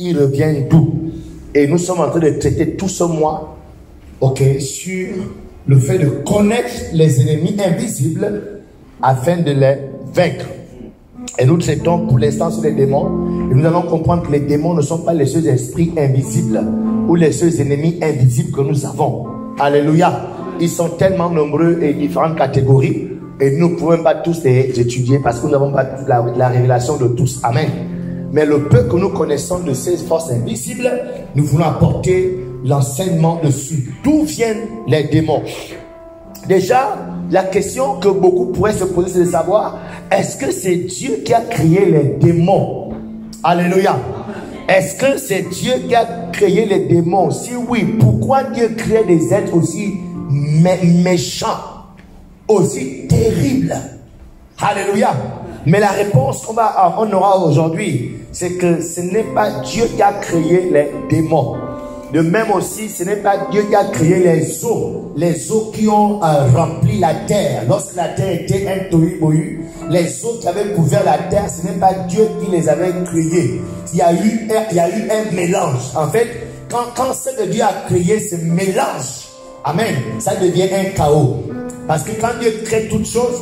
il revient d'où? Et nous sommes en train de traiter tout ce mois, sur le fait de connaître les ennemis invisibles afin de les vaincre. Et nous traitons pour l'instant sur les démons. Et nous allons comprendre que les démons ne sont pas les seuls esprits invisibles ou les seuls ennemis invisibles que nous avons. Alléluia. Ils sont tellement nombreux et différentes catégories. Et nous ne pouvons pas tous les étudier parce que nous n'avons pas toute la révélation de tous. Amen. Mais le peu que nous connaissons de ces forces invisibles, nous voulons apporter l'enseignement dessus. D'où viennent les démons? Déjà, la question que beaucoup pourraient se poser, c'est de savoir, est-ce que c'est Dieu qui a créé les démons? Alléluia. Est-ce que c'est Dieu qui a créé les démons? Si oui, pourquoi Dieu crée des êtres aussi méchants, aussi terribles? Alléluia. Mais la réponse qu'on aura aujourd'hui, c'est que ce n'est pas Dieu qui a créé les démons. De même aussi, ce n'est pas Dieu qui a créé les eaux qui ont rempli la terre. Lorsque la terre était un tohu-bohu, les eaux qui avaient couvert la terre, ce n'est pas Dieu qui les avait créées. Il y a eu un mélange. En fait, quand ce que Dieu a créé se mélange, amen, ça devient un chaos. Parce que quand Dieu crée toutes choses,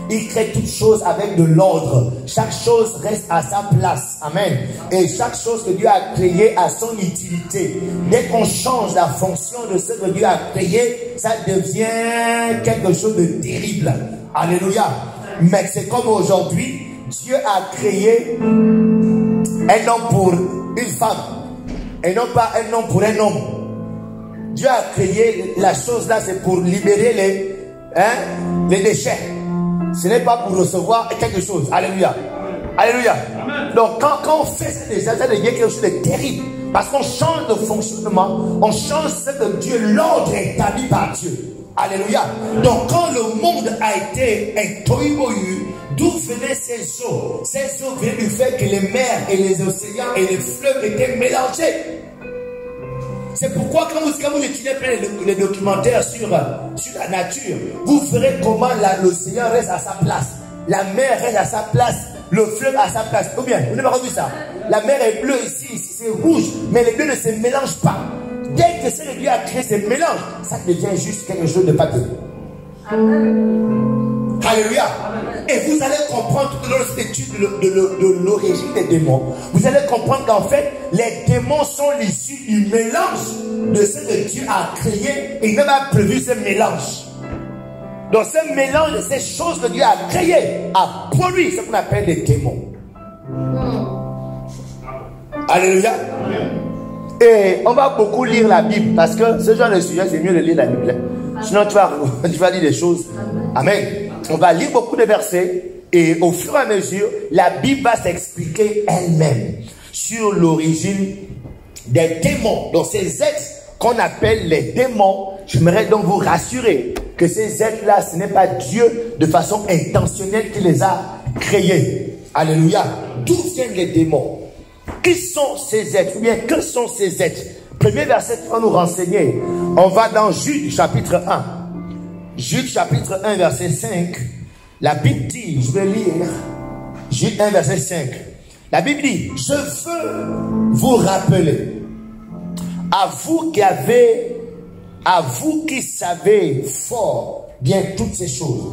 il crée toutes choses avec de l'ordre. Chaque chose reste à sa place. Amen. Et chaque chose que Dieu a créée a son utilité. Dès qu'on change la fonction de ce que Dieu a créé, ça devient quelque chose de terrible. Alléluia. Mais c'est comme aujourd'hui, Dieu a créé un homme pour une femme. Et non pas un homme pour un homme. Dieu a créé la chose là, c'est pour libérer les déchets. Ce n'est pas pour recevoir quelque chose. Alléluia. Alléluia. Donc quand on fait ça, ça devient quelque chose de terrible. Parce qu'on change de fonctionnement. On change ce que Dieu, l'ordre établi par Dieu. Alléluia. Donc quand le monde a été un tohu-bohu, d'où venaient ces eaux? Ces eaux venaient du fait que les mers et les océans et les fleuves étaient mélangés. C'est pourquoi quand vous étudiez les documentaires sur la nature, vous verrez comment l'océan reste à sa place, la mer reste à sa place, le fleuve à sa place. Ou bien, vous n'avez pas vu ça? La mer est bleue ici c'est rouge, mais les deux ne se mélangent pas. Dès que ce que Dieu a créé se mélange, ça devient juste quelque chose de papier. Alléluia. Et vous allez comprendre tout dans cette étude de l'origine des démons. Vous allez comprendre qu'en fait, les démons sont l'issue du mélange de ce que Dieu a créé et il même a prévu ce mélange. Donc ce mélange de ces choses que Dieu a créées a produit ce qu'on appelle les démons. Alléluia. Et on va beaucoup lire la Bible parce que ce genre de sujet, c'est mieux de lire la Bible. Sinon, tu vas lire des choses. Amen. On va lire beaucoup de versets et au fur et à mesure, la Bible va s'expliquer elle-même sur l'origine des démons. Donc ces êtres qu'on appelle les démons, j'aimerais donc vous rassurer que ces êtres-là, ce n'est pas Dieu de façon intentionnelle qui les a créés. Alléluia. D'où viennent les démons? Qui sont ces êtres? Ou bien que sont ces êtres? Premier verset qui va nous renseigner. On va dans Jude chapitre 1. Jude chapitre 1 verset 5. La Bible dit, je vais lire Jude 1 verset 5. La Bible dit, je veux vous rappeler, à vous qui savez fort bien toutes ces choses.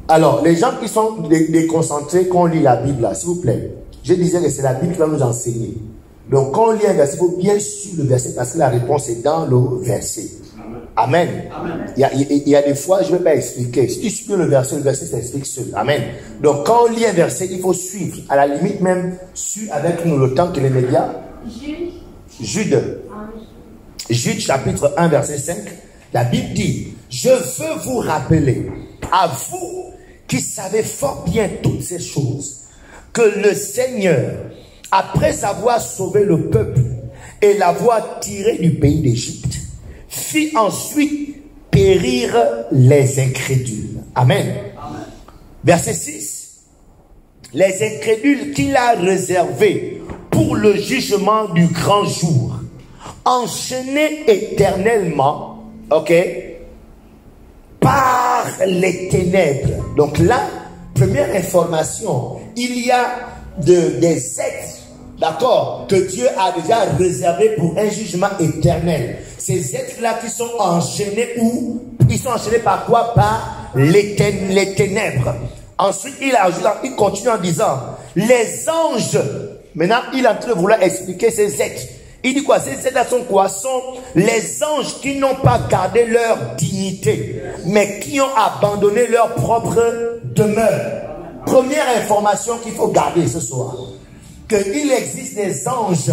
Alors, les gens qui sont déconcentrés, quand on lit la Bible là, s'il vous plaît, je disais que c'est la Bible qui va nous enseigner. Donc, quand on lit un verset, il faut bien suivre le verset parce que la réponse est dans le verset. Amen. Amen. Il y a des fois, je ne vais pas expliquer. Si tu suis le verset s'explique seul. Amen. Donc, quand on lit un verset, il faut suivre. À la limite, même, suivre avec nous le temps que les médias. Jude chapitre 1, verset 5. La Bible dit, je veux vous rappeler, à vous qui savez fort bien toutes ces choses, que le Seigneur, après avoir sauvé le peuple et l'avoir tiré du pays d'Égypte, fit ensuite périr les incrédules. Amen. Amen. Verset 6. Les incrédules qu'il a réservés pour le jugement du grand jour, enchaînés éternellement, par les ténèbres. Donc là, première information, il y a des êtres d'accord, que Dieu a déjà réservé pour un jugement éternel. Ces êtres-là qui sont enchaînés où? Ils sont enchaînés par quoi? Par les ténèbres. Ensuite, il continue en disant, les anges, maintenant il est en train de vouloir expliquer ces êtres. Il dit quoi? Ces êtres-là sont quoi? Sont les anges qui n'ont pas gardé leur dignité, mais qui ont abandonné leur propre demeure. Première information qu'il faut garder ce soir, qu'il existe des anges,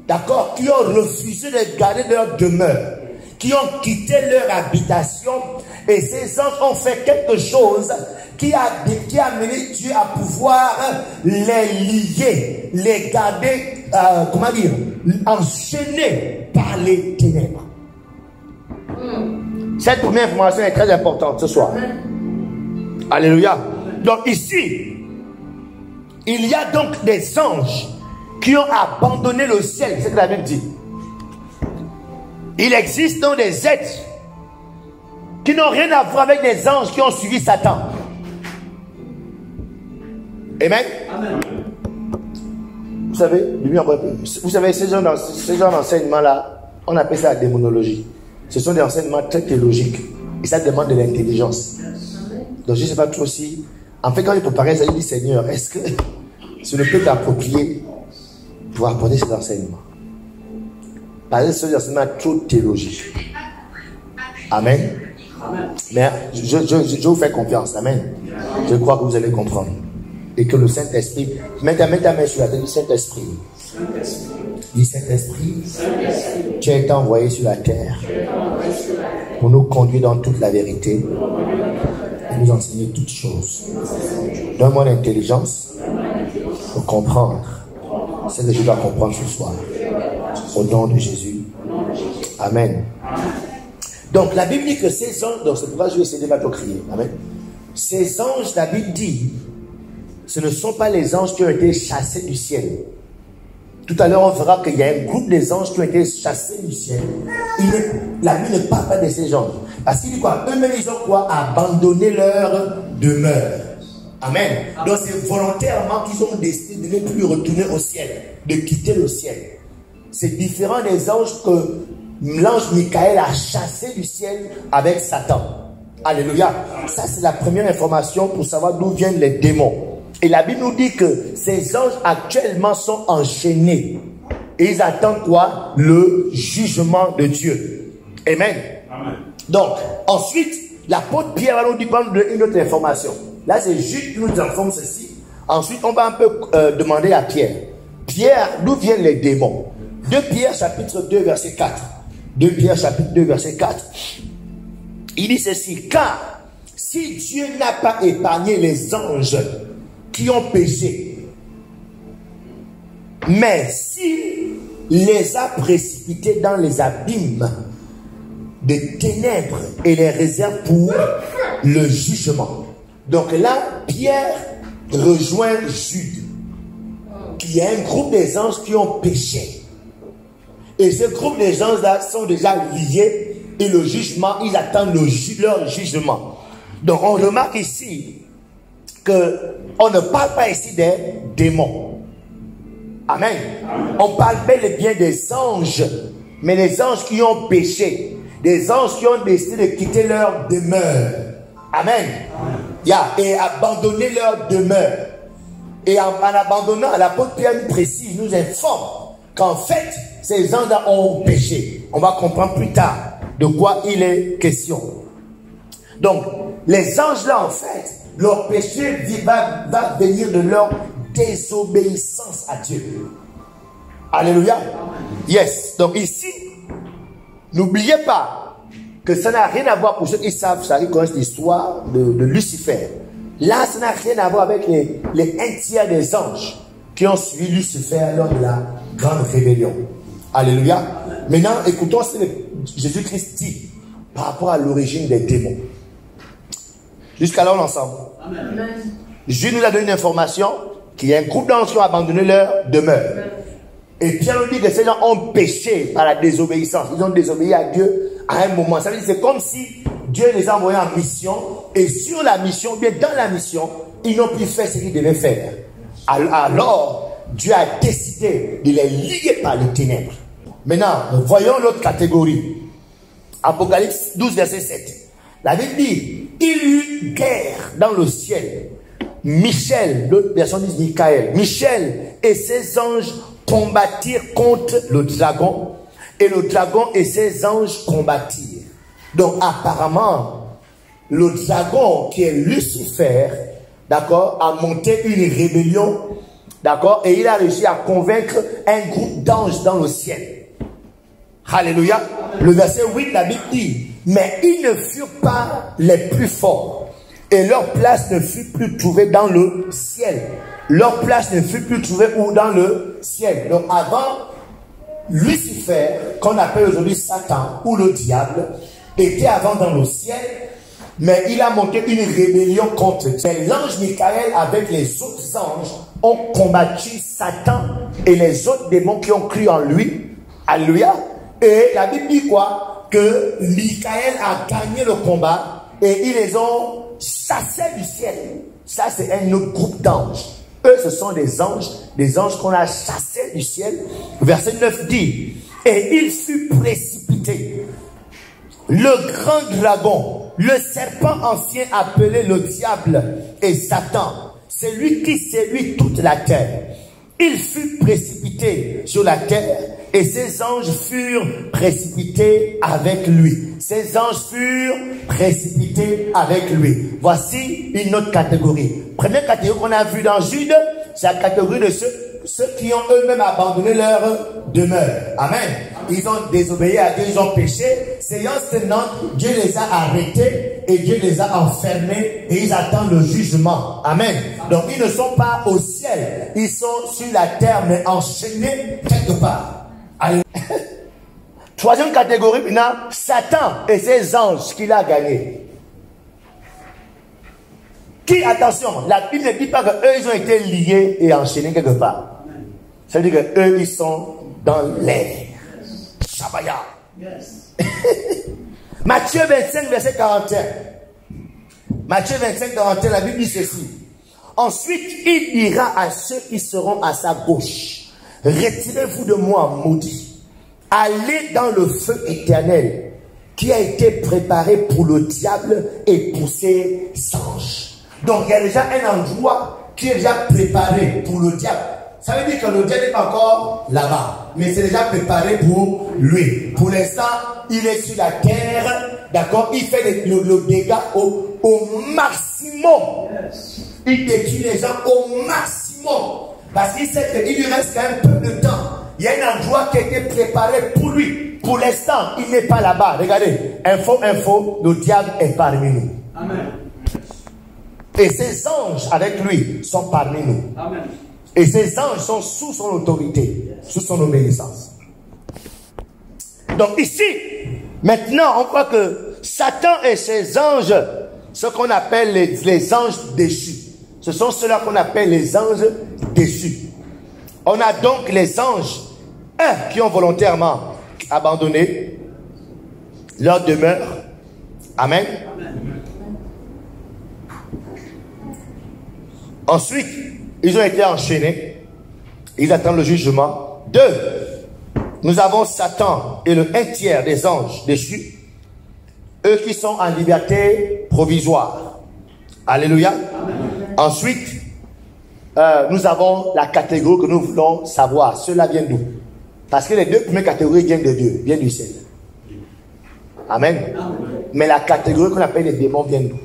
d'accord, qui ont refusé de garder leur demeure, qui ont quitté leur habitation, et ces anges ont fait quelque chose qui a amené Dieu à pouvoir les lier, les garder, comment dire, enchaînés par les ténèbres. Cette première information est très importante ce soir. Alléluia. Donc ici, il y a donc des anges qui ont abandonné le ciel, c'est ce que la Bible dit. Il existe donc des êtres qui n'ont rien à voir avec des anges qui ont suivi Satan. Amen. Amen. Vous savez, ces genres d'enseignement-là, on appelle ça la démonologie. Ce sont des enseignements très théologiques et ça demande de l'intelligence. Donc je ne sais pas trop si, en fait, quand il préparait ça, il dit, Seigneur, est-ce que je ne peux t'approprier pour apporter cet enseignement? Parce que c'est un enseignement trop théologique. Amen. Amen. Mais je vous fais confiance. Amen. Je crois que vous allez comprendre. Et que le Saint-Esprit, mets ta main sur la tête du Saint-Esprit. Dis Saint-Esprit, tu as été envoyé sur la terre pour nous conduire dans toute la vérité et nous enseigner toutes choses. Donne-moi l'intelligence pour comprendre ce que je dois comprendre ce soir. Au nom de Jésus. Amen. Donc la Bible dit que ces anges, donc c'est pourquoi je vais essayer de pas te crier. Amen. Ces anges, la Bible dit, ce ne sont pas les anges qui ont été chassés du ciel. Tout à l'heure, on verra qu'il y a un groupe des anges qui ont été chassés du ciel. La Bible ne parle pas de ces anges. Parce qu'il dit quoi? Eux-mêmes, ils ont quoi? Abandonné leur demeure. Amen. Donc c'est volontairement qu'ils ont décidé de ne plus retourner au ciel, de quitter le ciel. C'est différent des anges que l'ange Michael a chassé du ciel avec Satan. Alléluia. Ça, c'est la première information pour savoir d'où viennent les démons. Et la Bible nous dit que ces anges actuellement sont enchaînés. Et ils attendent quoi? Le jugement de Dieu. Amen. Amen. Donc, ensuite, l'apôtre Pierre va nous donner une autre information. Là, c'est juste qui nous informe ceci. Ensuite, on va un peu demander à Pierre. Pierre, d'où viennent les démons? 2 Pierre chapitre 2 verset 4. 2 Pierre chapitre 2 verset 4. Il dit ceci. Car si Dieu n'a pas épargné les anges qui ont péché, mais s'il les a précipités dans les abîmes des ténèbres et les réserve pour le jugement. Donc là, Pierre rejoint Jude, qui est un groupe des anges qui ont péché. Et ce groupe des anges-là sont déjà liés et le jugement, ils attendent leur jugement. Donc on remarque ici qu'on ne parle pas ici des démons. Amen. On parle bel et bien des anges, mais les anges qui ont péché, des anges qui ont décidé de quitter leur demeure. Amen. Et abandonner leur demeure. Et en abandonnant, l'apôtre Pierre nous précise, nous informe qu'en fait, ces anges-là ont péché. On va comprendre plus tard de quoi il est question. Donc, les anges-là, en fait, leur péché va venir de leur désobéissance à Dieu. Alléluia. Yes. Donc ici, n'oubliez pas que ça n'a rien à voir, pour ceux qui savent, ça connaissent l'histoire de Lucifer. Là, ça n'a rien à voir avec les 1/3 des anges qui ont suivi Lucifer lors de la grande rébellion. Alléluia. Maintenant, écoutons ce que Jésus-Christ dit par rapport à l'origine des démons. Jusqu'à là, on est ensemble. Amen. Jésus nous a donné une information qu'il y a un groupe d'anges qui ont abandonné leur demeure. Amen. Et Pierre nous dit que ces gens ont péché par la désobéissance. Ils ont désobéi à Dieu à un moment. Ça veut dire que c'est comme si Dieu les a envoyés en mission. Et sur la mission, bien dans la mission, ils n'ont plus fait ce qu'ils devaient faire. Alors, Dieu a décidé de les lier par les ténèbres. Maintenant, voyons l'autre catégorie. Apocalypse 12, verset 7. La Bible dit, il y eut guerre dans le ciel. Michel, l'autre version dit Michael. Michel et ses anges combattirent contre le dragon. Et le dragon et ses anges combattirent. Donc apparemment, le dragon qui est Lucifer, d'accord, a monté une rébellion, d'accord, et il a réussi à convaincre un groupe d'anges dans le ciel. Alléluia. Le verset 8, la Bible dit, mais ils ne furent pas les plus forts. Et leur place ne fut plus trouvée dans le ciel. Leur place ne fut plus trouvée où? Dans le ciel. Donc avant, Lucifer, qu'on appelle aujourd'hui Satan ou le diable, était avant dans le ciel, mais il a monté une rébellion contre. Mais l'ange Michael avec les autres anges ont combattu Satan et les autres démons qui ont cru en lui. Alléluia. Et la Bible dit quoi? Que Michael a gagné le combat et ils les ont chassés du ciel. Ça, c'est un autre groupe d'anges. Eux, ce sont des anges qu'on a chassés du ciel. Verset 9 dit, et il fut précipité. Le grand dragon, le serpent ancien appelé le diable et Satan, c'est lui qui séduit toute la terre. Il fut précipité sur la terre et ses anges furent précipités avec lui. Ses anges furent précipités avec lui. Voici une autre catégorie. Première catégorie qu'on a vue dans Jude, c'est la catégorie de ceux qui ont eux-mêmes abandonné leur demeure. Amen. Ils ont désobéi à Dieu, ils ont péché. Séance tenante, Dieu les a arrêtés et Dieu les a enfermés et ils attendent le jugement. Amen. Donc ils ne sont pas au ciel, ils sont sur la terre mais enchaînés quelque part. Allez. Troisième catégorie, maintenant, Satan et ses anges qu'il a gagnés. Qui, attention, la Bible ne dit pas qu'eux ils ont été liés et enchaînés quelque part. Ça veut dire qu'eux ils sont dans l'air. Shabaya. Yes. Matthieu 25, verset 41. Matthieu 25, 41, la Bible dit ceci. Ensuite, il dira à ceux qui seront à sa gauche, retirez-vous de moi, maudits. Allez dans le feu éternel qui a été préparé pour le diable et pour ses anges. Donc, il y a déjà un endroit qui est déjà préparé pour le diable. Ça veut dire que le diable n'est pas encore là-bas, mais c'est déjà préparé pour lui. Pour l'instant, il est sur la terre, d'accord? Il fait le dégât au maximum. Il détruit les gens au maximum. Parce qu'il sait qu'il lui reste un peu de temps. Il y a un endroit qui a été préparé pour lui. Pour l'instant, il n'est pas là-bas. Regardez, info, le diable est parmi nous. Amen. Et ses anges avec lui sont parmi nous. Amen. Et ces anges sont sous son autorité, sous son obéissance. Donc ici, maintenant, on voit que Satan et ses anges, ce qu'on appelle les anges déchus, ce sont ceux-là qu'on appelle les anges déchus. On a donc les anges, qui ont volontairement abandonné leur demeure. Amen. Ensuite, ils ont été enchaînés. Ils attendent le jugement. 2. Nous avons Satan et un tiers des anges déchus. Eux qui sont en liberté provisoire. Alléluia. Amen. Ensuite, nous avons la catégorie que nous voulons savoir. Cela vient d'où? Parce que les deux premières catégories viennent de Dieu, viennent du ciel. Amen. Amen. Mais la catégorie qu'on appelle les démons vient d'où?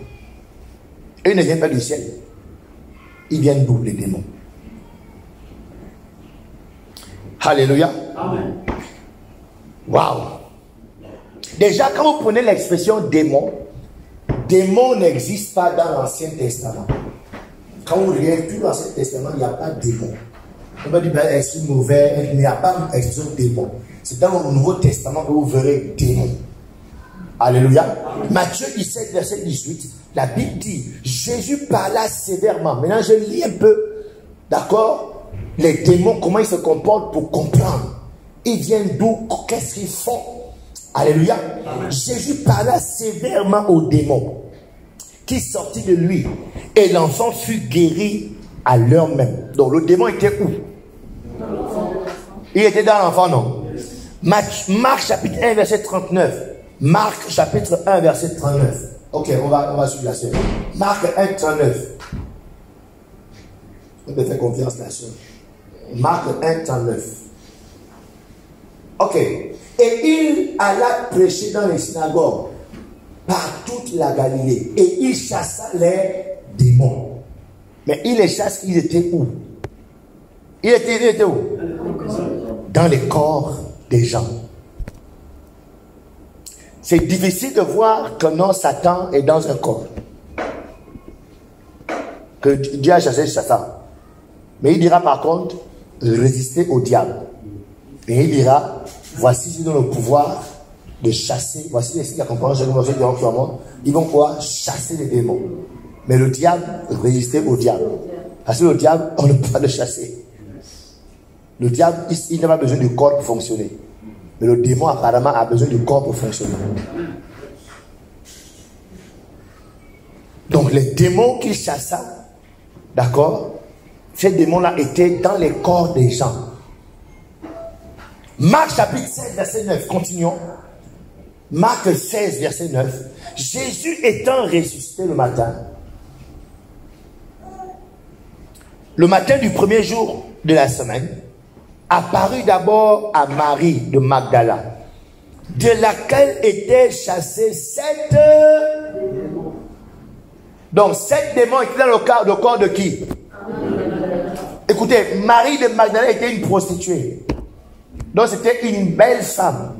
Eux ne viennent pas du ciel. Ils viennent d'où, les démons? Alléluia. Amen. Waouh. Déjà, quand vous prenez l'expression démon, démon n'existe pas dans l'Ancien Testament. Quand vous regardez tout l'Ancien Testament, il n'y a pas de démon. On va dire, esprit mauvais, il n'y a pas d'expression démon. C'est dans le Nouveau Testament que vous verrez démon. Alléluia. Amen. Matthieu 17, verset 18, la Bible dit, Jésus parla sévèrement. Maintenant, je lis un peu, d'accord, les démons, comment ils se comportent pour comprendre. Ils viennent d'où, qu'est-ce qu'ils font. Alléluia. Amen. Jésus parla sévèrement aux démons qui sortit de lui. Et l'enfant fut guéri à l'heure même. Donc le démon était où? Il était dans l'enfant, non? Marc chapitre 1, verset 39. Marc chapitre 1, verset 39. Ok, on va suivre la sœur. Marc 1, 39. On peut faire confiance, la sœur. Marc 1, 39. Ok. Et il alla prêcher dans les synagogues par toute la Galilée. Et il chassa les démons. Mais il les chasse, ils étaient où? Il était où? Dans les corps des gens. C'est difficile de voir que non, Satan est dans un corps. Que Dieu a chassé Satan. Mais il dira par contre, résister au diable. Et il dira, voici ils ont le pouvoir de chasser. Voici les signes d'accompagnement, ils vont pouvoir chasser les démons. Mais le diable, résister au diable. Parce que le diable, on ne peut pas le chasser. Le diable, il n'a pas besoin du corps pour fonctionner. Mais le démon, apparemment, a besoin du corps pour fonctionner. Donc, les démons qu'il chassa, d'accord, ces démons-là étaient dans les corps des gens. Marc chapitre 16, verset 9, continuons. Marc 16, verset 9. Jésus étant ressuscité le matin du premier jour de la semaine, apparut d'abord à Marie de Magdala, de laquelle étaient chassés 7 démons. Donc 7 démons étaient dans le corps de qui? Écoutez, Marie de Magdala était une prostituée. Donc c'était une belle femme.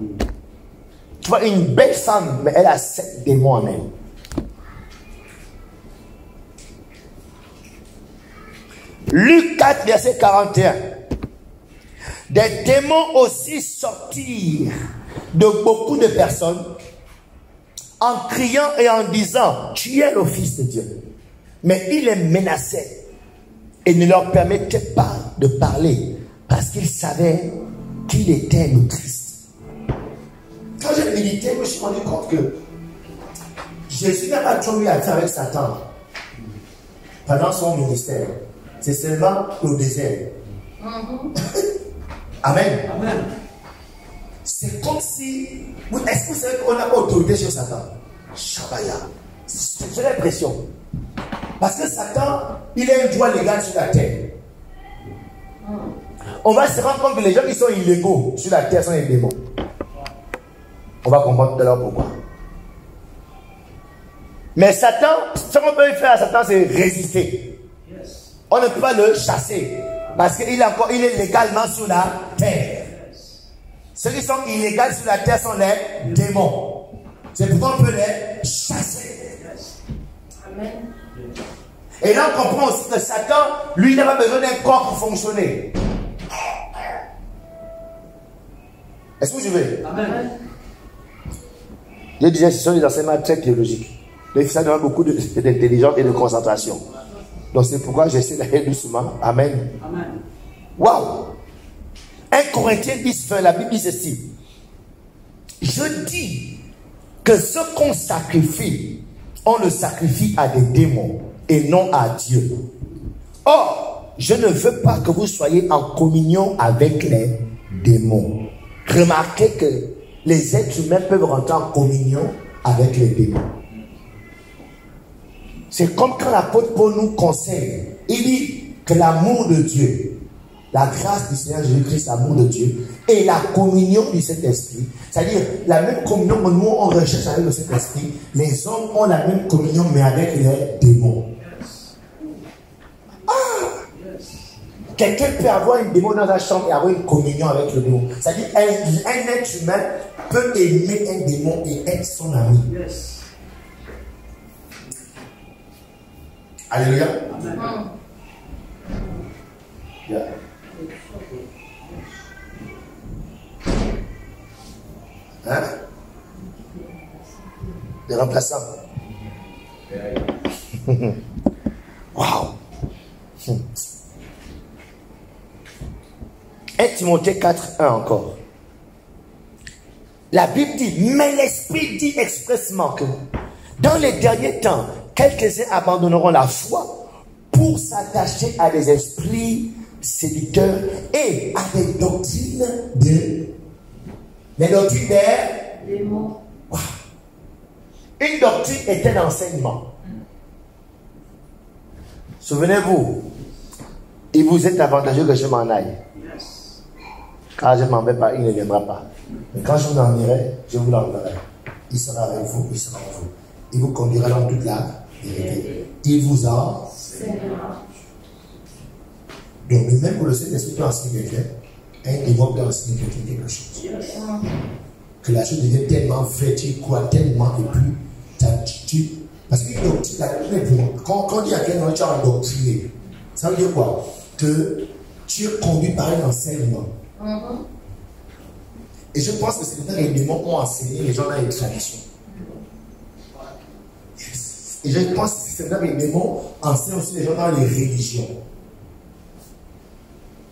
Tu vois, une belle femme, mais elle a 7 démons en elle. Luc 4, verset 41. Des démons aussi sortirent de beaucoup de personnes en criant et en disant, tu es le Fils de Dieu. Mais il les menaçait et ne leur permettait pas de parler parce qu'ils savaient qu'il était le Christ. Quand j'ai médité, je me suis rendu compte que Jésus n'a pas toujours eu à faire avec Satan pendant son ministère. C'est seulement au désert. Amen. Amen. C'est comme si... Est-ce que vous savez qu'on n'a pas autorité sur Satan? Shabaya. J'ai l'impression. Parce que Satan, il a un droit légal sur la terre. On va se rendre compte que les gens qui sont illégaux sur la terre sont des démons. On va comprendre tout à l'heure pourquoi. Mais Satan, ce qu'on peut faire à Satan, c'est résister. On ne peut pas le chasser. Parce qu'il est légalement sur la terre. Ceux qui sont illégaux sur la terre sont les démons. C'est pourquoi on peut les chasser. Amen. Et là on comprend aussi que Satan, lui, n'a pas besoin d'un corps pour fonctionner. Est-ce que vous suivez? Amen. Je disais, ce sont des enseignements très théologiques. Donc ça demande beaucoup d'intelligence et de concentration. Donc c'est pourquoi j'essaie d'aller doucement. Amen. Amen. Waouh! 1 Corinthiens 10, la Bible dit ceci. Je dis que ce qu'on sacrifie, on le sacrifie à des démons et non à Dieu. Or, je ne veux pas que vous soyez en communion avec les démons. Remarquez que les êtres humains peuvent rentrer en communion avec les démons. C'est comme quand l'apôtre Paul nous conseille. Il dit que l'amour de Dieu, la grâce du Seigneur Jésus-Christ, l'amour de Dieu, et la communion du Saint-Esprit, c'est-à-dire la même communion que nous on recherche avec le Saint-Esprit, les hommes ont la même communion mais avec les démons. Quelqu'un peut avoir une démon dans sa chambre et avoir une communion avec le démon. C'est-à-dire un être humain peut aimer un démon et être son ami. Alléluia. Amen. Yeah. Hein? Les remplaçants. Waouh. 1 Timothée 4, 1 encore. La Bible dit, mais l'Esprit dit expressement que dans les derniers temps, quelques-uns abandonneront la foi pour s'attacher à des esprits séducteurs et à des doctrines de... Les doctrines des démons. Wow. Une doctrine est un enseignement. Souvenez-vous, il vous est avantageux que je m'en aille. Car je ne m'en vais pas, il ne viendra pas. Mais quand je vous en irai, je vous l'enverrai. Il sera avec vous, il sera avec vous. Il vous conduira dans toute la vérité. Il vous en... Donc, même pour le Saint-Esprit peut enseigner quelqu'un, un démon peut enseigner quelqu'un quelque chose. Que la chose devient tellement vraie, tu crois tellement et plus. Parce qu'une doctrine, quand on dit à quelqu'un tu as endoctriné, ça veut dire quoi? Que tu es conduit par un enseignement. Et je pense que c'est les démons ont enseigné les gens dans les traditions. Yes. Et je pense que c'est les démons enseignent aussi les gens dans les religions.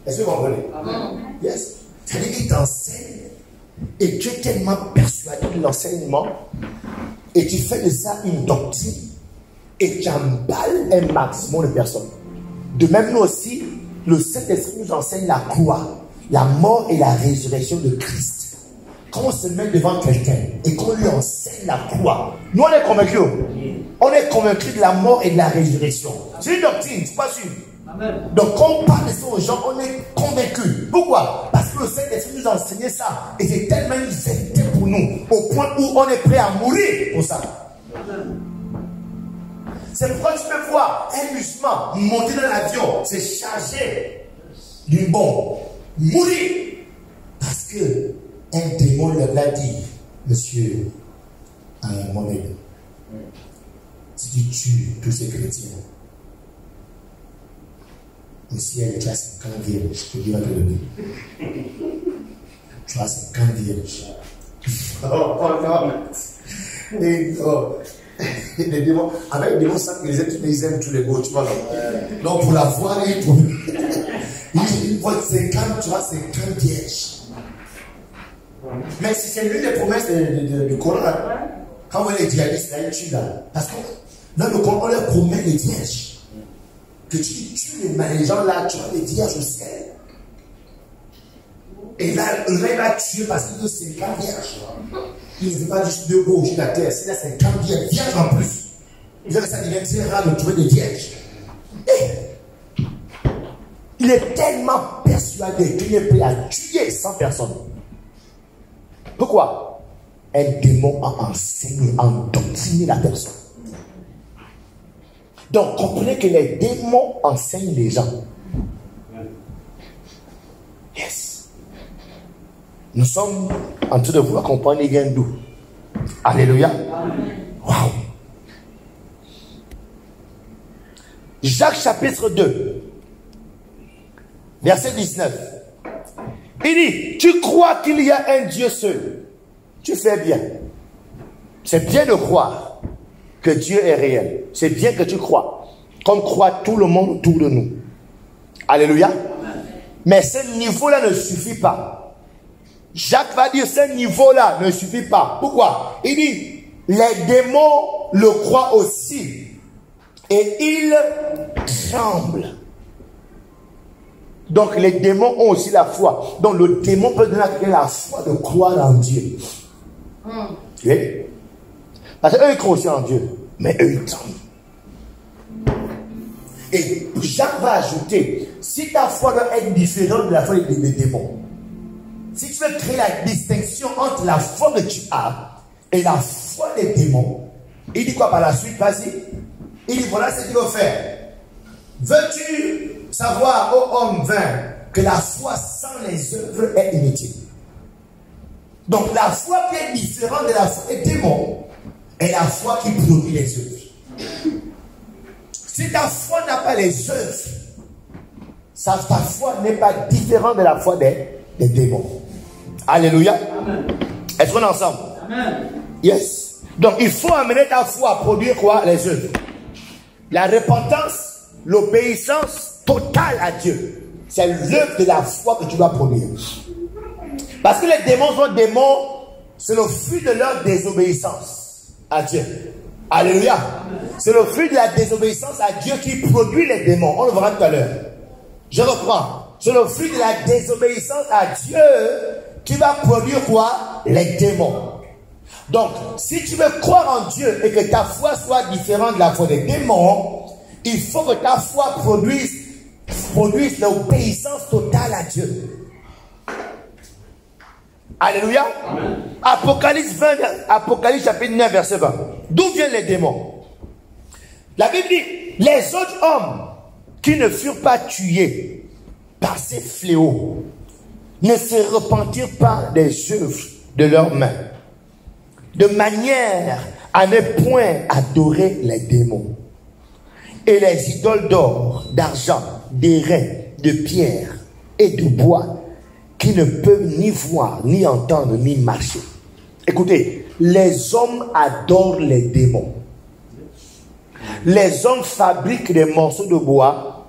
Est-ce que vous comprenez? Yes. C'est-à-dire qu'ils t'enseignent et tu es tellement persuadé de l'enseignement et tu fais de ça une doctrine et tu emballes un maximum de personnes. De même, nous aussi, le Saint-Esprit nous enseigne la croix, la mort et la résurrection de Christ. Quand on se met devant quelqu'un et qu'on lui enseigne la croix, nous on est convaincus. On est convaincus de la mort et de la résurrection. C'est une doctrine, c'est pas sûr. Amen. Donc quand on parle de ça aux gens, on est convaincus. Pourquoi? Parce que le Saint-Esprit nous a enseigné ça. Et c'est tellement une vérité pour nous, au point où on est prêt à mourir pour ça. C'est pourquoi tu peux voir un musulman monter dans l'avion, se charger d'une bombe, mourir. Parce que un démon leur a dit, monsieur Mohamed, si tu tues tous ces chrétiens, au ciel, tu as 50 vierges, que Dieu va te donner. Tu as 50 vierges. Oh non. Et oh. Les démons, avec les démons, ça, ils aiment tous les beaux, tu vois. Donc pour la voir, il faut 50, tu vois, 50 vierges. Mais si c'est l'une des promesses du Coran, quand on est les djihadistes, là, ils tuent là. Parce que dans le Coran, on leur promet les vierges. Que tu tues les gens là, tu vas les vierges au ciel. Et là, il va tuer parce qu'il c'est 50 vierges. Il ne veut pas juste de gauche de la terre. C'est là, c'est 50 vierges en plus. Il veut que ça devienne très rare de trouver des vierges. Et il est tellement persuadé qu'il est prêt à tuer 100 personnes. Pourquoi? Un démon a enseigné, endoctriné la personne. Donc, comprenez que les démons enseignent les gens. Yes. Nous sommes en train de vous accompagner, ils viennent d'où? Alléluia. Waouh. Jacques chapitre 2, verset 19. Il dit, tu crois qu'il y a un Dieu seul. Tu fais bien. C'est bien de croire que Dieu est réel. C'est bien que tu crois. Comme croit tout le monde autour de nous. Alléluia. Amen. Mais ce niveau-là ne suffit pas. Jacques va dire, ce niveau-là ne suffit pas. Pourquoi? Il dit, les démons le croient aussi. Et ils tremblent. Donc les démons ont aussi la foi. Donc le démon peut donner à quelqu'un la foi de croire en Dieu. Okay? Parce qu'eux ils croient aussi en Dieu. Mais eux ils tremblent. Et Jacques va ajouter, si ta foi doit être différente de la foi des démons, si tu veux créer la distinction entre la foi que tu as et la foi des démons, il dit quoi par la suite? Vas-y. Il dit voilà ce qu'il faut faire. Veux-tu savoir, ô homme vain, que la foi sans les œuvres est inutile? Donc la foi qui est différente de la foi des démons est la foi qui produit les œuvres. Si ta foi n'a pas les œuvres, ta foi n'est pas différente de la foi des démons. Alléluia. Est-ce qu'on est ensemble? Amen. Yes. Donc il faut amener ta foi à produire quoi? Les œuvres. La repentance, l'obéissance totale à Dieu. C'est l'œuvre de la foi que tu dois produire. Parce que les démons sont démons, c'est le fruit de leur désobéissance à Dieu. Alléluia. C'est le fruit de la désobéissance à Dieu qui produit les démons. On le verra tout à l'heure. Je reprends. C'est le fruit de la désobéissance à Dieu qui va produire quoi? Les démons. Donc, si tu veux croire en Dieu et que ta foi soit différente de la foi des démons, il faut que ta foi produise l'obéissance totale à Dieu. Alléluia. Amen. Apocalypse chapitre 9 verset 20. D'où viennent les démons? La Bible dit, les autres hommes qui ne furent pas tués par ces fléaux ne se repentirent pas des œuvres de leurs mains, de manière à ne point adorer les démons et les idoles d'or, d'argent, d'airain, de pierre et de bois, qui ne peuvent ni voir, ni entendre, ni marcher. Écoutez, les hommes adorent les démons. Les hommes fabriquent des morceaux de bois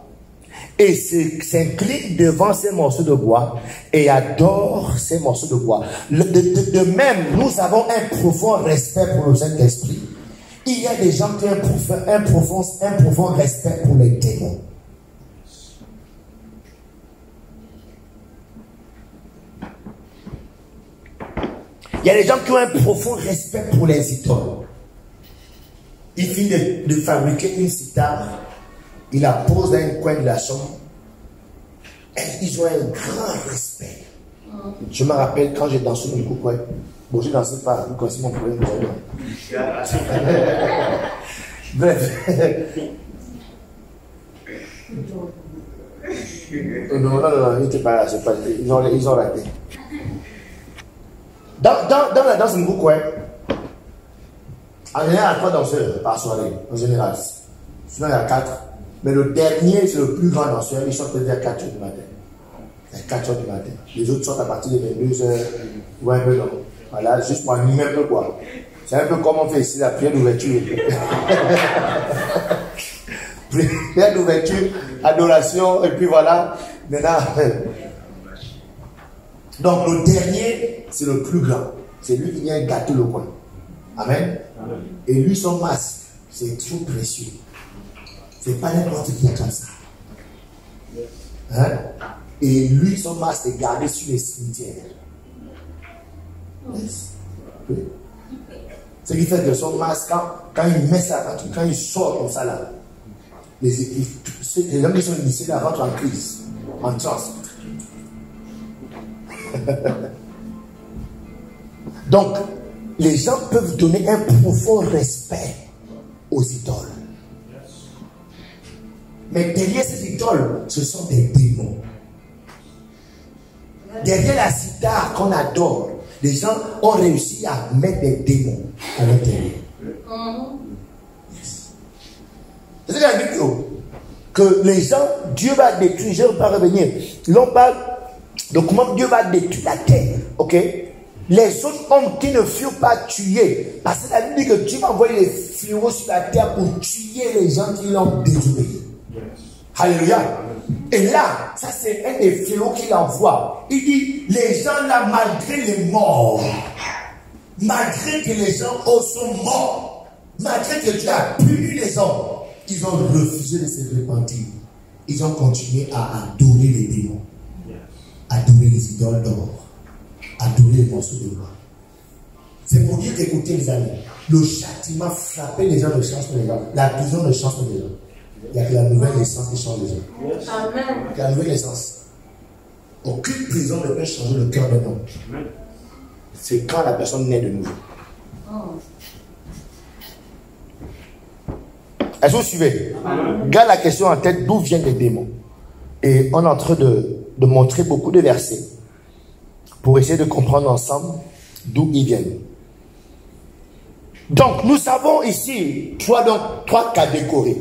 et s'inclinent devant ces morceaux de bois et adorent ces morceaux de bois. De même, nous avons un profond respect pour le Saint-Esprit. Il y a des gens qui ont un profond respect pour les démons. Il y a des gens qui ont un profond respect pour les idoles. Il finit de fabriquer une cithare, il la pose dans un coin de la chambre. Et ils ont un grand respect. Je me rappelle quand j'ai dansé dans le coucou. Bon, je ne dansais pas, vous connaissez mon problème. Bref. Non, il n'était pas là, c'est pas, ils ont raté. Dans la danse de coucou, en général, il y a 3 danseurs par soirée, en général. Sinon, il y a 4. Mais le dernier, c'est le plus grand danseur, il chante vers 4 h du matin. À 4 h du matin. Les autres sortent à partir de 22 h. Ouais, un peu long. Voilà, juste pour animer un peu quoi. C'est un peu comme on fait ici la prière d'ouverture. Prière d'ouverture, adoration, et puis voilà. Maintenant. Donc le dernier, c'est le plus grand. C'est lui qui vient gâter le coin. Amen. Amen. Et lui, son masque, c'est trop précieux. C'est pas n'importe qui a comme ça. Hein? Et lui, son masque est gardé sur les cimetières. Yes. Oui. Ce qui fait que son masque, quand il met ça, quand il sort comme ça là, les hommes qui sont initiés là rentrent en crise, en transe. Donc, les gens peuvent donner un profond respect aux idoles. Mais derrière ces idoles, ce sont des démons. Derrière la cithare qu'on adore, les gens ont réussi à mettre des démons à l'intérieur. C'est ce qu'il a dit que les gens, Dieu va détruire, je ne vais pas revenir. L'on parle de comment Dieu va détruire la terre. Ok? Les autres hommes qui ne furent pas tués, parce que la Bible dit que Dieu va envoyer les fléaux sur la terre pour tuer les gens qui l'ont désobéi. Yes. Alléluia. Et là, ça c'est un des fléaux qu'il envoie. Il dit, les gens là, malgré les morts, malgré que les gens sont morts, malgré que Dieu a puni les hommes, ils ont refusé de se repentir. Ils ont continué à adorer les démons, adorer les idoles d'or, adorer les morceaux de bois. C'est pour dire qu'écoutez les amis, le châtiment frappait les gens ne change pas les gens. La prison ne change pas les gens. Il n'y a que la nouvelle naissance qui change les gens. Amen. La nouvelle naissance. Aucune prison ne peut changer le cœur d'un homme. C'est quand la personne naît de nouveau. Est-ce que vous suivez? Garde la question en tête, d'où viennent les démons? Et on est en train de montrer beaucoup de versets pour essayer de comprendre ensemble d'où ils viennent. Donc, nous avons ici trois catégories.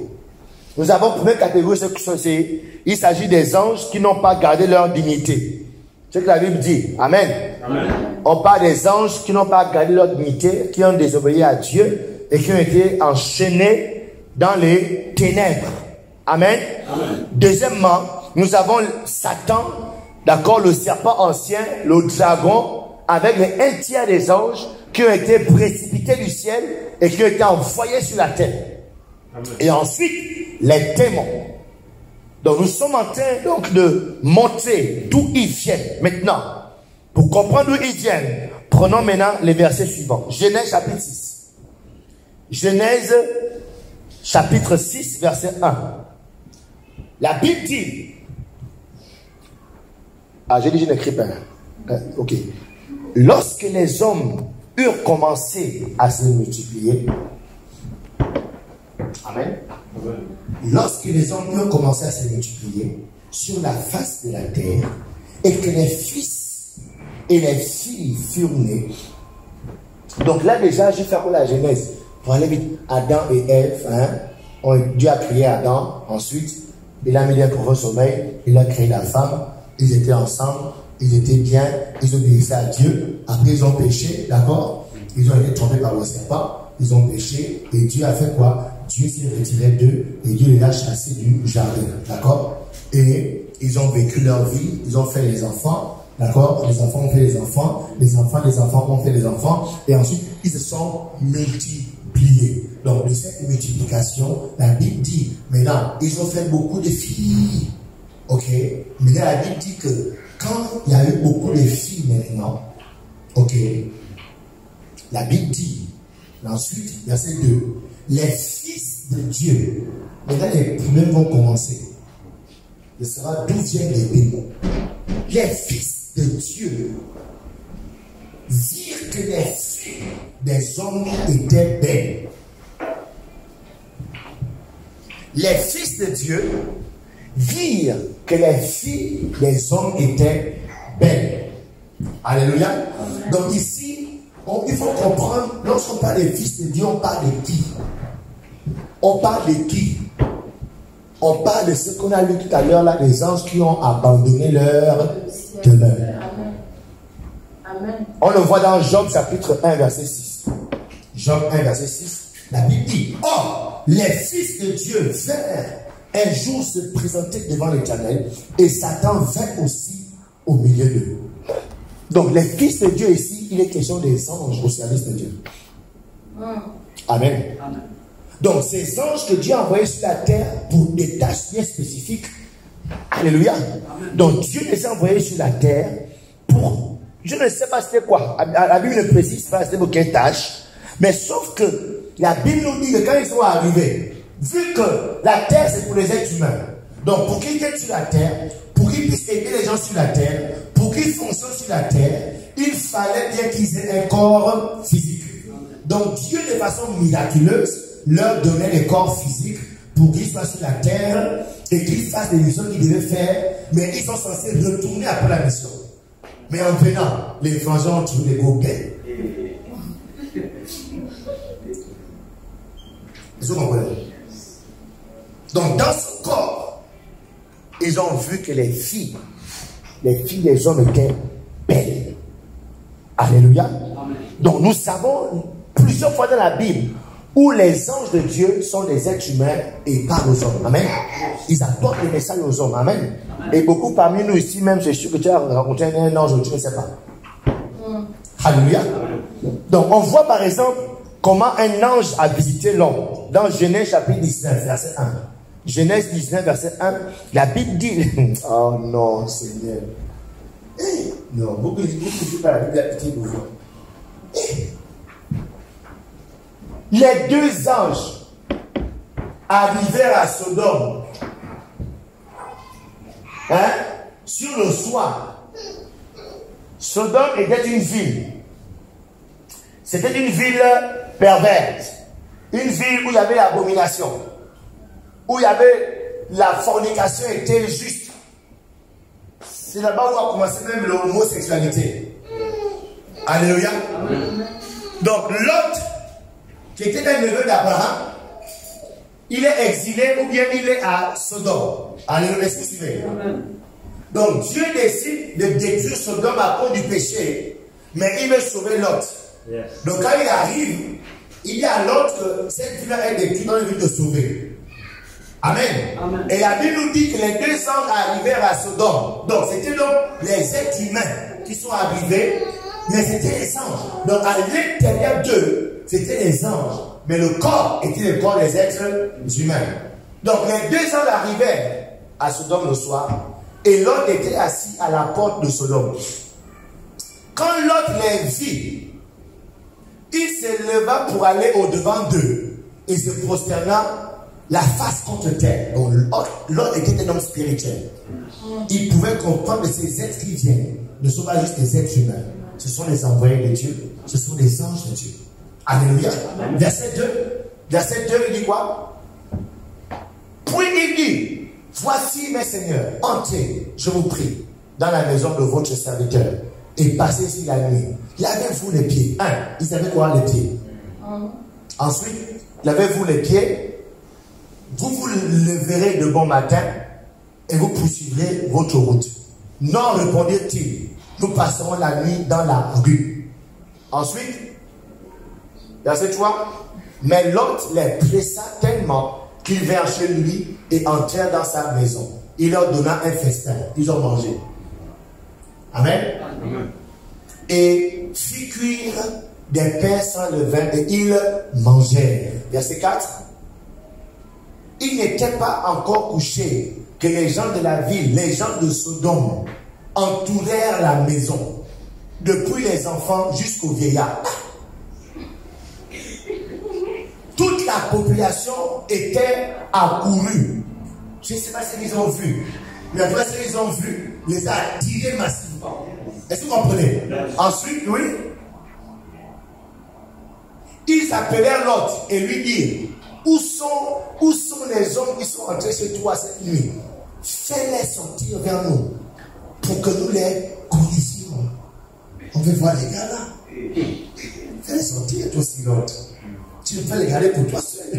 Nous avons première catégorie, il s'agit des anges qui n'ont pas gardé leur dignité. C'est ce que la Bible dit. Amen. Amen. On parle des anges qui n'ont pas gardé leur dignité, qui ont désobéi à Dieu et qui ont été enchaînés dans les ténèbres. Amen. Amen. Deuxièmement, nous avons Satan, d'accord, le serpent ancien, le dragon, avec les 1/3 des anges qui ont été précipités du ciel et qui ont été envoyés sur la terre. Amen. Et ensuite, les démons. Donc nous sommes en train donc de montrer d'où ils viennent. Maintenant, pour comprendre d'où ils viennent, prenons maintenant les versets suivants. Genèse chapitre 6. Genèse chapitre 6, verset 1. La Bible dit... Ah, j'ai dit, je n'écris pas. Ok. Lorsque les hommes eurent commencé à se multiplier, Amen. Lorsque les hommes eurent commencé à se multiplier sur la face de la terre, et que les fils et les filles furent nés. Donc là déjà, je vais faire la Genèse. Pour aller vite, Adam et Ève, hein, Dieu a créé Adam, ensuite, il a mis les pour un sommeil, il a créé la femme, ils étaient ensemble, ils étaient bien, ils obéissaient à Dieu, après ils ont péché, d'accord? Ils ont été trompés par le serpent, ils ont péché, et Dieu a fait quoi? Dieu s'est retiré d'eux, et Dieu les a chassés du jardin, d'accord? Et ils ont vécu leur vie, ils ont fait les enfants, d'accord? Les enfants ont fait les enfants ont fait les enfants, et ensuite ils se sont multipliés. Donc de cette multiplication, la Bible dit, maintenant, ils ont fait beaucoup de filles. Ok? Mais la Bible dit que quand il y a eu beaucoup de filles maintenant, ok? La Bible dit, ensuite, verset 2, les fils de Dieu, maintenant les problèmes vont commencer. Ce sera d'où viennent les démons. Les fils de Dieu virent que les filles des hommes étaient belles. Les fils de Dieu virent que les filles des hommes étaient belles. Alléluia. Amen. Donc ici, il faut comprendre, lorsqu'on parle des fils de Dieu, on parle de qui? On parle de qui? On parle de ce qu'on a lu tout à l'heure, là, les anges qui ont abandonné leur demeure. Amen. On le voit dans Job chapitre 1, verset 6. Job 1, verset 6. La Bible dit, or, les fils de Dieu vinrent un jour se présenter devant l'Éternel, et Satan vint aussi au milieu d'eux. Donc, les fils de Dieu ici, il est question des anges au service de Dieu. Amen. Amen. Donc, ces anges que Dieu a envoyés sur la terre pour des tâches bien spécifiques. Alléluia. Amen. Donc, Dieu les a envoyés sur la terre pour, je ne sais pas c'était quoi. La Bible ne précise pas c'était pour quelle tâche. Mais sauf que la Bible nous dit que quand ils sont arrivés, vu que la terre c'est pour les êtres humains, donc pour qu'ils viennent sur la terre, pour qu'ils puissent aider les gens sur la terre, pour qu'ils fonctionnent sur la terre, il fallait bien qu'ils aient un corps physique. Donc Dieu de façon miraculeuse leur donnait les corps physiques pour qu'ils soient sur la terre et qu'ils fassent les missions qu'ils devaient faire, mais ils sont censés retourner après la mission. Mais en venant, les frangins ont trouvé des gobelins. Vous comprenez? Donc dans ce corps, ils ont vu que les filles des hommes étaient belles. Alléluia. Amen. Donc nous savons plusieurs fois dans la Bible où les anges de Dieu sont des êtres humains et parlent aux hommes. Amen. Ils apportent les messages aux hommes. Amen. Amen. Et beaucoup parmi nous ici même, c'est sûr que tu as rencontré un ange, tu ne sais pas. Alléluia. Donc on voit par exemple comment un ange a visité l'homme. Dans Genèse chapitre 19, verset 1. Genèse 19, verset 1. La Bible dit... Oh non, Seigneur. Non, beaucoup ne disent pas la Bible, la pitié de vous. Les deux anges arrivèrent à Sodome. Sur le soir. Sodome était une ville. C'était une ville perverse. Une ville où il y avait l'abomination. Où il y avait la fornication était juste. C'est là-bas où a commencé même l'homosexualité. Alléluia. Amen. Donc Lot, qui était un neveu d'Abraham, il est exilé ou bien il est à Sodome. Alléluia. Est-ce que vous suivez? Donc Dieu décide de détruire Sodome à cause du péché, mais il veut sauver Lot. Yes. Donc quand il arrive, il y a Lot que cette ville est détruite dans le but de sauver. Amen. Amen. Et la Bible nous dit que les deux anges arrivèrent à Sodome. Donc c'était donc les êtres humains qui sont arrivés, mais c'était les anges. Donc à l'intérieur d'eux, c'était les anges, mais le corps était le corps des êtres humains. Donc les deux anges arrivèrent à Sodome le soir, et Lot était assis à la porte de Sodome. Quand Lot les vit, il se leva pour aller au-devant d'eux et se prosterna la face contre terre. Donc Lot était un homme spirituel. Il pouvait comprendre que ces êtres qui viennent ne sont pas juste des êtres humains. Ce sont les envoyés de Dieu. Ce sont des anges de Dieu. Alléluia. Verset 2. Verset 2, il dit quoi? Puis il dit, voici mes seigneurs, entrez, je vous prie, dans la maison de votre serviteur et passez ici la nuit. Lavez-vous les pieds. Ils avaient quoi les pieds? Ensuite, lavez-vous les pieds. Vous vous leverez de bon matin et vous poursuivrez votre route. Non, répondirent-ils, nous passerons la nuit dans la rue. Ensuite, verset 3, mais Lot les pressa tellement qu'ils vinrent chez lui et entrèrent dans sa maison. Il leur donna un festin. Ils ont mangé. Amen. Amen. Et fit cuire des pains sans levain et ils mangèrent. Verset 4. Il n'était pas encore couché que les gens de la ville, les gens de Sodome, entourèrent la maison, depuis les enfants jusqu'aux vieillards. Toute la population était accourue. Je ne sais pas ce qu'ils ont vu, mais après ce qu'ils ont vu, les a attirés massivement. Est-ce que vous comprenez? Ensuite, oui, ils appelèrent Lot et lui dirent, où sont les hommes qui sont entrés chez toi cette nuit? Fais-les sortir vers nous pour que nous les corrigions. On veut voir les gars là. Fais-les sortir, toi aussi, Lot. Tu ne peux les garder pour toi seul.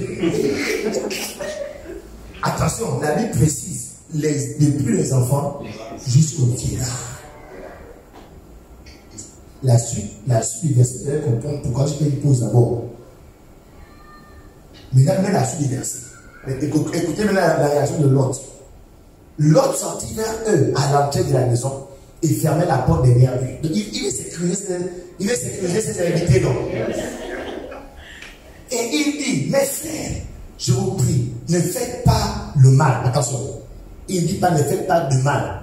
Attention, la Bible précise, depuis les enfants jusqu'aux vieillards. La suite du verset, vous allez comprendre pourquoi je fais une pause d'abord. Maintenant, la suite du verset. Écoutez maintenant la réaction de Lot. Lot sortit vers eux à l'entrée de la maison et fermait la porte derrière lui. Donc, il veut sécuriser ses héritiers, non? Et il dit, mes frères, je vous prie, ne faites pas le mal. Attention, il ne dit pas ne faites pas de mal.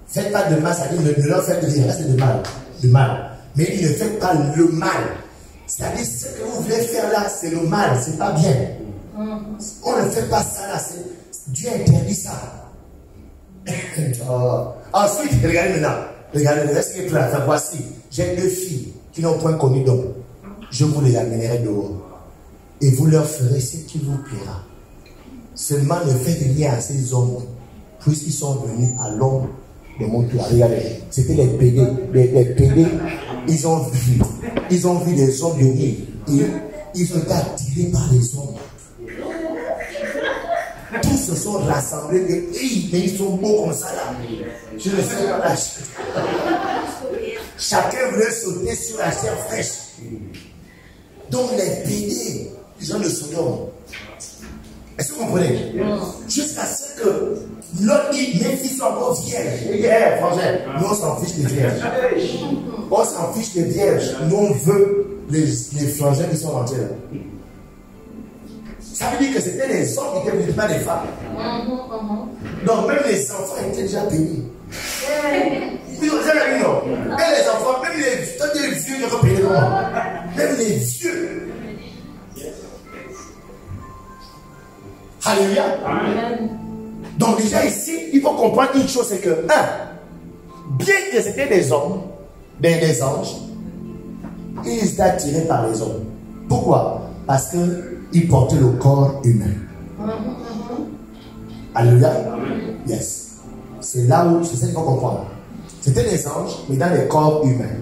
Faites pas de mal, ça dit ne leur faites rien, c'est de mal. De mal. Mais il dit ne faites pas le mal. C'est-à-dire ce que vous voulez faire là, c'est le mal, c'est pas bien. On ne fait pas ça là, Dieu interdit ça. Ensuite, regardez maintenant. Regardez le reste qui est plus à faire. Voici, j'ai 2 filles qui n'ont point connu d'homme. Je vous les amènerai dehors. Et vous leur ferez ce qui vous plaira. Seulement ne faites rien à ces hommes, puisqu'ils sont venus à l'ombre de mon toit. Regardez, c'était les pédés. Les pédés, ils ont vu des hommes venir. Ils ont été attirés par les hommes. Tous se sont rassemblés, mais ils sont beaux comme ça là. Je ne sais pas la chacun voulait sauter sur la chair fraîche. Donc les pédés, les gens de Sodome. Est-ce que vous comprenez? Jusqu'à ce que l'autre dit, mes filles sont encore vierges. Frangin, nous on s'en fiche des vierges. On s'en fiche des vierges. Nous on veut les frangins qui sont rentrés là. Ça veut dire que c'était les hommes qui étaient venus, pas les femmes. Donc même les enfants étaient déjà bénis. Vous avez vu, non? Et les enfants, même les vieux, ils ont payé comment? Même les vieux. Alléluia. Donc déjà ici, il faut comprendre une chose, c'est que, bien que c'était des hommes, des anges, ils étaient attirés par les hommes. Pourquoi? Parce qu'ils portaient le corps humain. Alléluia. Yes. C'est là où, c'est ça qu'il faut comprendre. C'était des anges, mais dans les corps humains.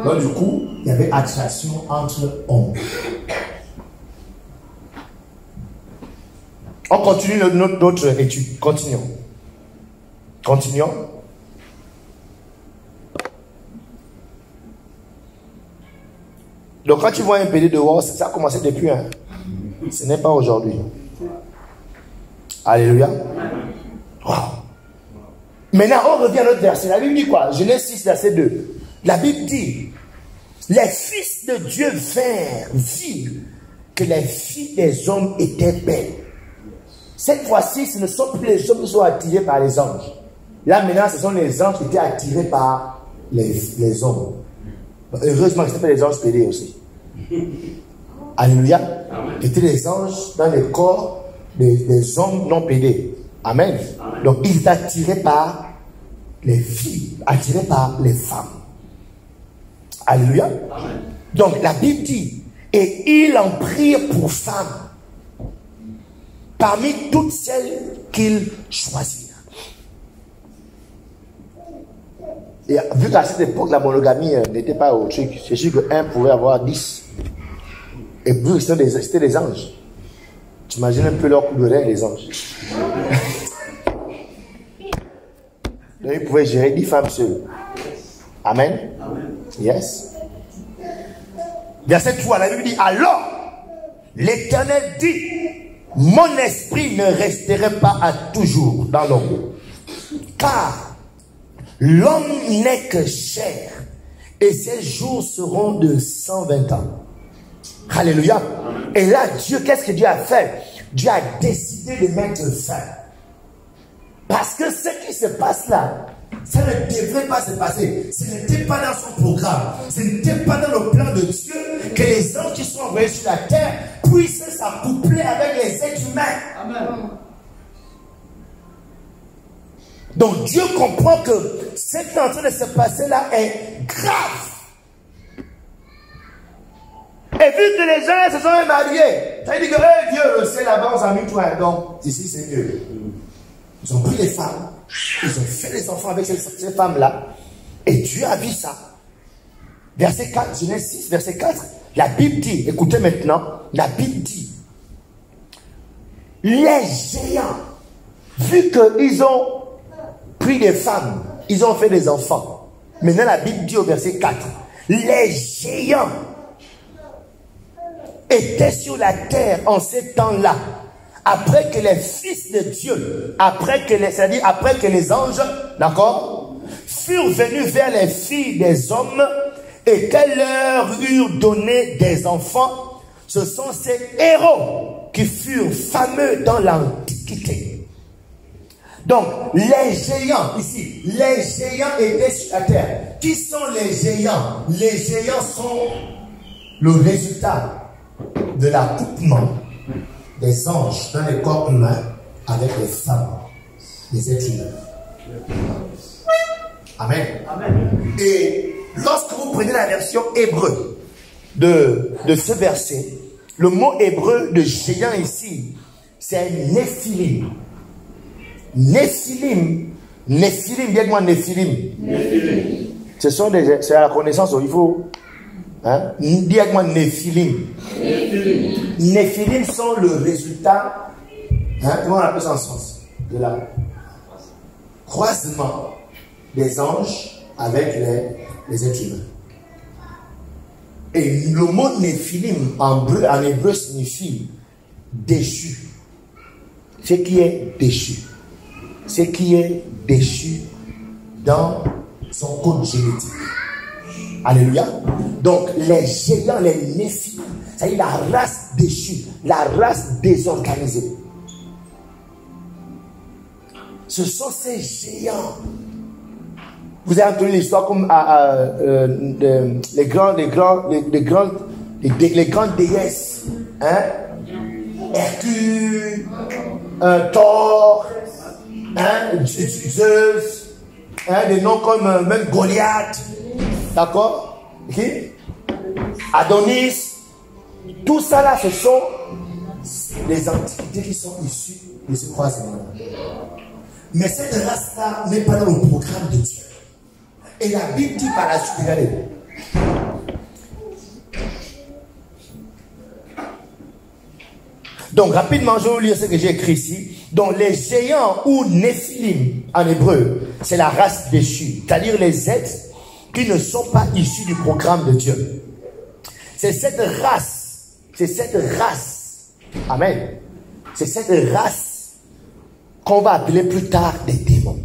Donc du coup, il y avait attraction entre hommes. On continue notre étude. Continuons. Donc quand tu vois un PD dehors, ça a commencé depuis. Ce n'est pas aujourd'hui. Alléluia. Wow. Maintenant, on revient à notre verset. La Bible dit quoi? Genèse 6, verset 2. La Bible dit, les fils de Dieu virent que les filles des hommes étaient belles. Cette fois-ci, ce ne sont plus les hommes qui sont attirés par les anges. Là, maintenant, ce sont les anges qui étaient attirés par les hommes. Heureusement que ce n'étaient pas les anges pédés aussi. Alléluia. C'était les anges dans les corps des hommes non pédés. Amen. Amen. Donc, ils étaient attirés par les filles, attirés par les femmes. Alléluia. Amen. Donc, la Bible dit, et ils en prirent pour femmes parmi toutes celles qu'ils choisirent. Et vu qu'à cette époque, la monogamie n'était pas au truc, c'est sûr qu'un pouvait avoir 10. Et vu que c'était des anges. Tu imagines un peu leur coup de rein, les anges. Donc, ils pouvaient gérer 10 femmes seules. Amen. Amen. Yes. Verset 3, la Bible dit, alors, l'Éternel dit, mon esprit ne resterait pas à toujours dans l'homme. Car l'homme n'est que chair, et ses jours seront de 120 ans. Alléluia. Et là, Dieu, qu'est-ce que Dieu a fait? Dieu a décidé de mettre fin. Parce que ce qui se passe là, ça ne devrait pas se passer. Ce n'était pas dans son programme. Ce n'était pas dans le plan de Dieu que les anges qui sont envoyés sur la terre puissent s'accoupler avec les êtres humains. Amen. Donc Dieu comprend que ce qui est en train de se passer là est grave. Et vu que les gens se sont mariés, ça veut dire que hey, Dieu le sait là-bas, on s'en mis toi. Donc ici c'est mieux. Ils ont pris les femmes, ils ont fait les enfants avec ces femmes-là. Et Dieu a vu ça. Verset 4, Genèse 6, verset 4, la Bible dit, écoutez maintenant, la Bible dit, les géants, vu qu'ils ont pris des femmes, ils ont fait des enfants. Maintenant la Bible dit au verset 4, les géants étaient sur la terre en ces temps-là. Après que les fils de Dieu, c'est-à-dire après que les anges, d'accord, furent venus vers les filles des hommes et qu'elles leur eurent donné des enfants, ce sont ces héros qui furent fameux dans l'Antiquité. Donc, les géants, ici, les géants étaient sur la terre. Qui sont les géants? Les géants sont le résultat de l'accouplement des anges dans les corps humains avec les femmes, les êtres humains. Amen. Amen. Et lorsque vous prenez la version hébreu de ce verset, le mot hébreu de géant ici, c'est Néphilim. Néphilim, dis-moi Néphilim. C'est à la connaissance, il faut... Hein? Dis-moi Néphilim. Néphilim sont le résultat, comment on appelle ça en sens, de la croisement des anges avec les êtres humains. Et le mot Néphilim en hébreu signifie déchu. Ce qui est déchu. Ce qui est déchu dans son code génétique. Alléluia. Donc les géants, les Néphilim, c'est-à-dire la race déchue, la race désorganisée. Ce sont ces géants. Vous avez entendu l'histoire comme les grandes déesses, hein? Hercule, Thor, hein? Zeus, hein? Des noms comme même Goliath. D'accord? Okay? Adonis. Tout ça là, ce sont les antiquités qui sont issues de ce croisement. Mais cette race-là n'est pas dans le programme de Dieu. Et la Bible dit par la suite, regardez. Donc rapidement, je vais vous lire ce que j'ai écrit ici. Donc les géants ou Néphilim en hébreu, c'est la race déchue, c'est-à-dire les êtres qui ne sont pas issus du programme de Dieu. C'est cette race, amen, c'est cette race qu'on va appeler plus tard des démons.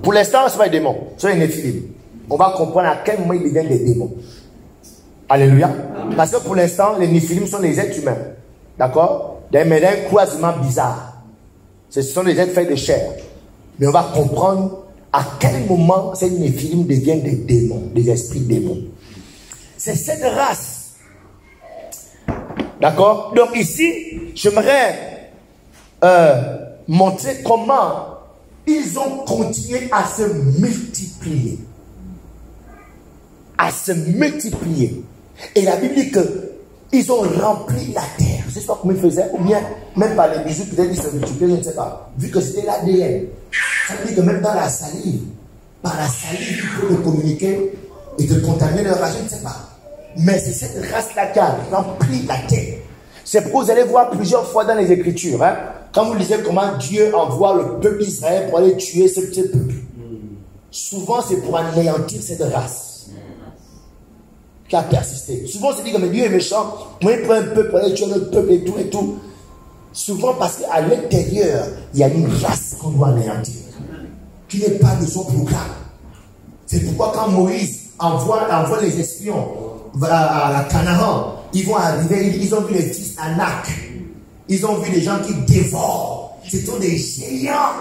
Pour l'instant, ce n'est pas des démons, ce sont les Néphilim. On va comprendre à quel moment ils deviennent des démons. Alléluia. Parce que pour l'instant, les Néphilim sont les êtres humains. D'accord? Mais d'un croisement bizarre. Ce sont des êtres faits de chair. Mais on va comprendre à quel moment ces Néphilim deviennent des démons, des esprits démons. C'est cette race. D'accord? Donc ici, j'aimerais montrer comment ils ont continué à se multiplier. À se multiplier. Et la Bible dit qu'ils ont rempli la terre. Je ne sais pas comment ils faisaient, ou bien même par les bisous, peut-être ils se multipliaient, je ne sais pas. Vu que c'était l'ADN. Ça veut dire que même dans la salive, par la salive, ils peuvent communiquer et te contaminer leur rage, je ne sais pas. Mais c'est cette race-là qui a rempli la terre. C'est pourquoi vous allez voir plusieurs fois dans les Écritures, hein, quand vous lisez comment Dieu envoie le peuple d'Israël pour aller tuer ce peuple. Souvent, c'est pour anéantir cette race qui a persisté. Souvent, on se dit que Dieu est méchant, moi, il prend un peuple pour aller tuer notre peuple et tout et tout. Souvent, parce qu'à l'intérieur, il y a une race qu'on doit anéantir, qui n'est pas de son programme. C'est pourquoi quand Moïse envoie les espions à la Canaan, ils vont arriver, ils ont vu les fils d'Anak. Ils ont vu des gens qui dévorent. Ce sont des géants.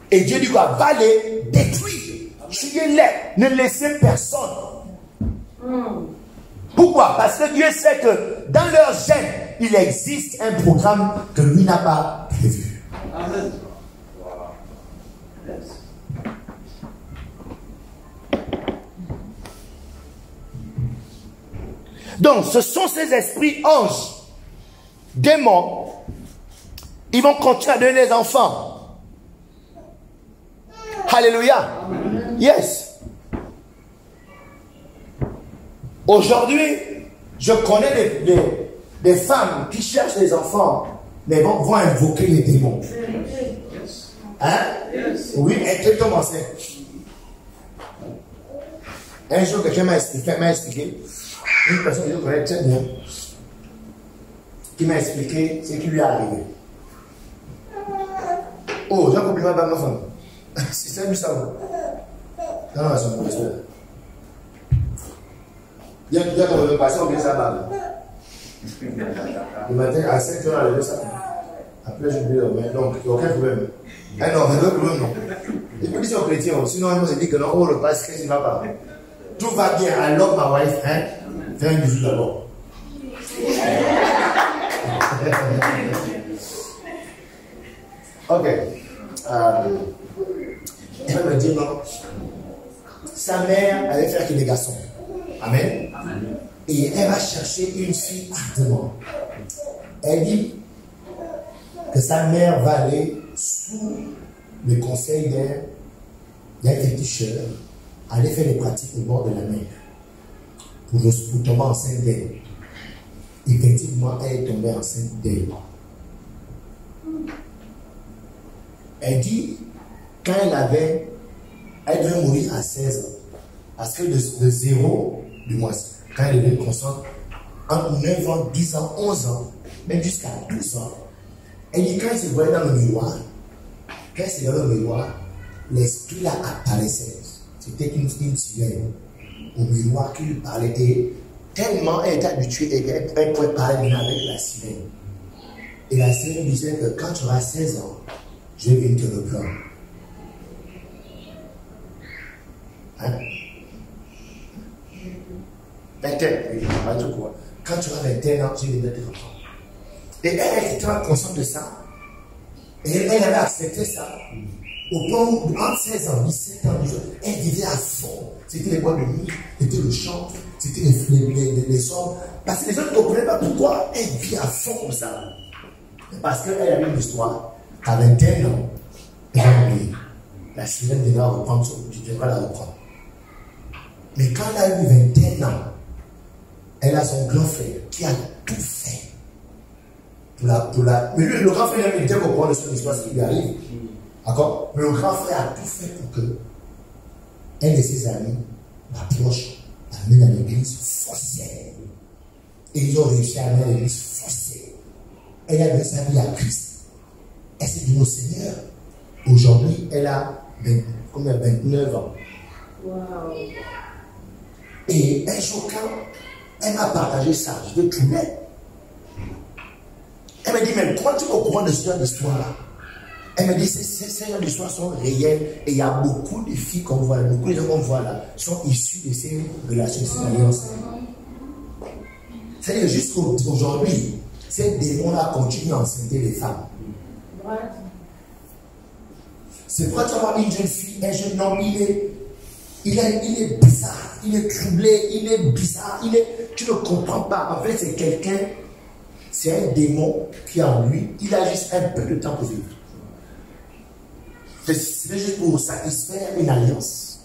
Et Dieu dit quoi? Va les détruire. Tuez-les. Ne laissez personne. Pourquoi? Parce que Dieu sait que dans leur gène, il existe un programme que lui n'a pas prévu. Amen. Donc, ce sont ces esprits anges, démons, ils vont continuer à donner des enfants. Alléluia. Yes. Aujourd'hui, je connais des femmes qui cherchent des enfants, mais vont invoquer les démons. Hein? Oui, et tu commençais. Un jour, quelqu'un m'a expliqué. Une personne que je connais très bien, qui m'a expliqué ce qui lui est arrivé. Oh, j'ai un compliment à ma femme. C'est ça, lui, ça. Non, non, c'est mon pasteur. Il y a quand même passé, on vient ça là. Le matin, à 7 heures, elle est ça. Après, je dis, mais donc, il n'y a aucun problème. Ah non, il n'y a aucun problème, non. Et puis, si on est chrétien, sinon, on se dit que non, oh, le pasteur, il ne va pas. Tout va bien, alors ma wife, hein. Fais un bisou d'abord. Ok. Elle va me dire non. Sa mère allait faire que des garçons. Amen. Amen. Et elle va chercher une fille ardemment. Elle dit que sa mère va aller sous le conseil d'un féticheur, aller faire des pratiques au bord de la mer. Pour tomber enceinte d'elle. Effectivement, elle est tombée enceinte d'elle. Elle dit, quand elle devait mourir à 16 ans. Parce que de 0, du moins, quand elle devait consciente, entre 9 ans, 10 ans, 11 ans, même jusqu'à 12 ans, elle dit, quand elle se voyait dans le miroir, l'esprit là apparaissait. C'était une sirène au miroir qui lui parlait. Et tellement elle était habituée, elle pouvait parler avec la sirène. Et la sirène disait que quand tu auras 16 ans, je vais venir te reprendre. Hein? 21, oui, quand tu auras 21 ans, je vais venir te reprendre. Et elle était consciente de ça. Et elle avait accepté ça. Au point où, entre 16 ans, 17 ans, elle vivait à fond. C'était les bois de nuit, c'était le chant, c'était les sons. Parce que les gens ne comprenaient pas pourquoi elle vit à fond comme ça. Parce qu'elle avait une histoire. À 21 ans, elle a oublié. La sirène devra reprendre son tu devras la reprendre. Mais quand elle a eu 21 ans, elle a son grand frère qui a tout fait. Mais lui, le grand frère, il était au courant de son histoire, ce qui lui arrive. D'accord? Mais le grand frère a tout fait pour que un de ses amis l'approche, l'amène à l'église forcée. Et ils ont réussi à amener à l'église forcée. Elle a donné sa vie à Christ. Elle s'est donnée au Seigneur. Aujourd'hui, elle a 29 ans. Wow. Et un jour, quand elle m'a partagé ça, je vais trouver. Elle me dit, mais comment tu es au courant de ce genre d'histoire-là? Elle me dit, ces genres d'histoires sont réelles et il y a beaucoup de filles qu'on voit, beaucoup de gens qu'on voit là sont issus de ces relations, de ces alliances. C'est-à-dire jusqu'aujourd'hui, ces démons-là continuent à enceinter les femmes. C'est pourquoi tu vois une jeune fille, un jeune homme, il est bizarre, il est troublé, il est bizarre, tu ne comprends pas. En fait, c'est quelqu'un, c'est un démon qui est en lui, il a juste un peu de temps pour vivre. C'est juste pour satisfaire une alliance.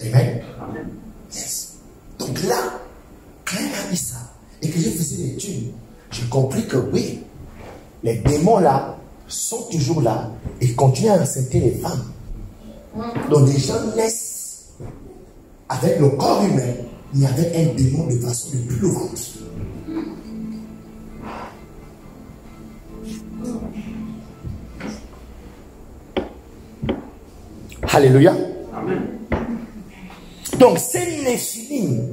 Amen. Yes. Donc là, quand elle a dit ça, et que je faisais l'étude, j'ai compris que oui, les démons là sont toujours là et continuent à enceinter les femmes. Donc les gens naissent avec le corps humain, mais avec un démon de façon de plus grande. Alléluia. Amen. Donc c'est Néphilim.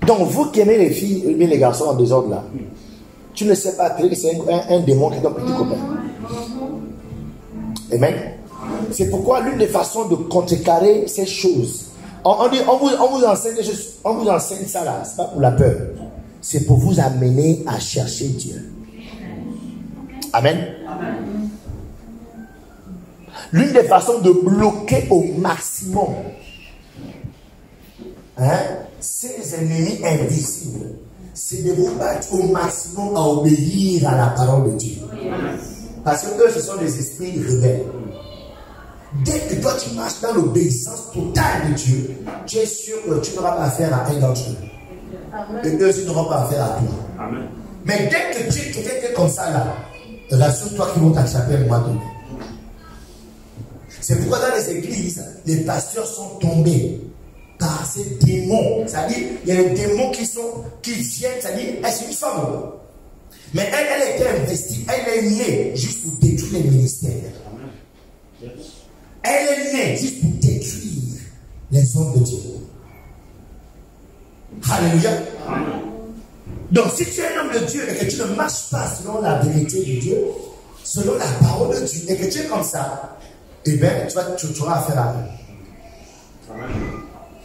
Donc vous qui aimez les filles et les garçons en désordre là, tu ne sais pas que c'est un démon qui est ton petit copain. Amen. C'est pourquoi l'une des façons de contrecarrer ces choses, on vous enseigne des choses, on vous enseigne ça là, c'est pas pour la peur, c'est pour vous amener à chercher Dieu. Amen. Amen. L'une des façons de bloquer au maximum ces ennemis invisibles, c'est de vous battre au maximum à obéir à la parole de Dieu. Parce que eux, ce sont des esprits rebelles. Dès que toi tu marches dans l'obéissance totale de Dieu, tu es sûr que tu n'auras pas affaire à un d'entre eux. Et eux, ils n'auront pas affaire à toi. Amen. Mais dès que tu es quelqu'un comme ça là, rassure-toi qu'ils vont t'attraper le mois donné. C'est pourquoi dans les églises, les pasteurs sont tombés par ces démons. C'est-à-dire, il y a des démons qui viennent, c'est-à-dire, c'est une femme. Mais elle était investie, elle est née juste pour détruire les ministères. Elle est née juste pour détruire les hommes de Dieu. Alléluia. Donc, si tu es un homme de Dieu et que tu ne marches pas selon la vérité de Dieu, selon la parole de Dieu, et que tu es comme ça, eh bien, tu auras affaire à eux.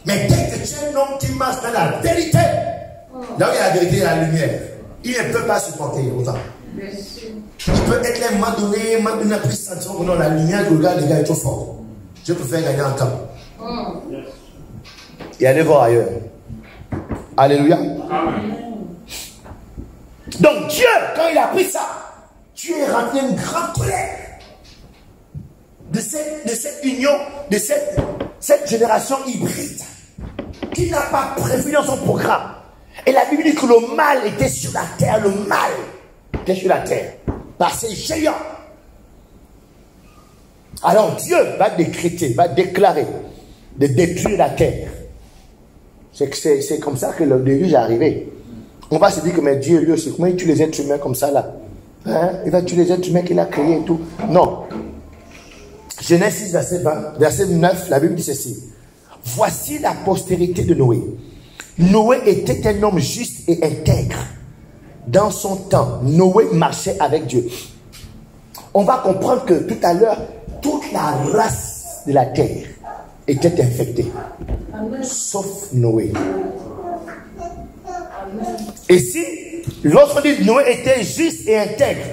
Mais dès que tu es un homme qui marche dans la vérité, là où il y a la vérité et la lumière, il ne peut pas supporter autant. Il peut être là, m'a donné un prix sentiment, non, la lumière, je regarde, les gars, est trop fort. Je préfère gagner en temps. Et aller voir ailleurs. Alléluia. Donc Dieu, quand il a pris ça, Dieu est rentré une grande colère de cette union, de cette génération hybride qu'il n'a pas prévu dans son programme. Et la Bible dit que le mal était sur la terre, le mal était sur la terre, par ces géants. Alors Dieu va décréter, va déclarer de détruire la terre. C'est comme ça que le déluge est arrivé. On va se dire que mais Dieu, lui aussi, comment il tue les êtres humains comme ça là? Il va tuer les êtres humains qu'il a créés et tout. Non. Genèse 6, verset 20, verset 9, la Bible dit ceci. Voici la postérité de Noé. Noé était un homme juste et intègre. Dans son temps, Noé marchait avec Dieu. On va comprendre que tout à l'heure, toute la race de la terre était infectée. Amen. Sauf Noé. Amen. Et si l'autre dit Noé était juste et intègre,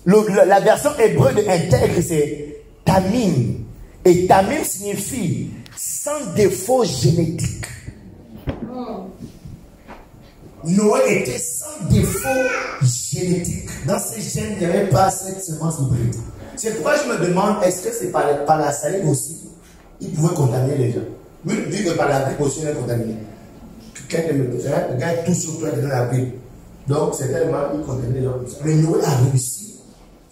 la version hébreu de intègre c'est Tamim. Et Tamim signifie sans défaut génétique. Noé était sans défaut génétique. Dans ses gènes, il n'y avait pas cette semence hybride. C'est pourquoi je me demande, est-ce que c'est par la salive aussi, il pouvait contaminer les gens? Oui, vu que par la grippe aussi, il est contaminé. Le gars tout sur toi dans la grippe. Donc, c'est tellement, il contamine les gens. Mais Noé a réussi.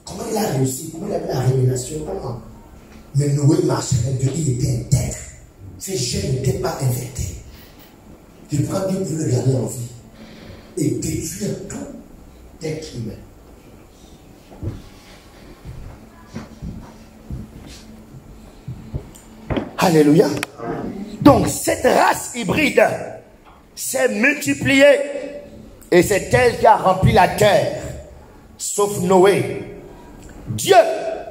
Comment il a réussi? Comment il a fait la révélation? Comment? Mais Noé marchait avec Dieu, il était intègre. Ses gènes n'étaient pas infectés. C'est pourquoi Dieu veut le garder en vie et détruire tout être humain. Alléluia. Donc cette race hybride s'est multipliée Et c'est elle qui a rempli la terre, sauf Noé. Dieu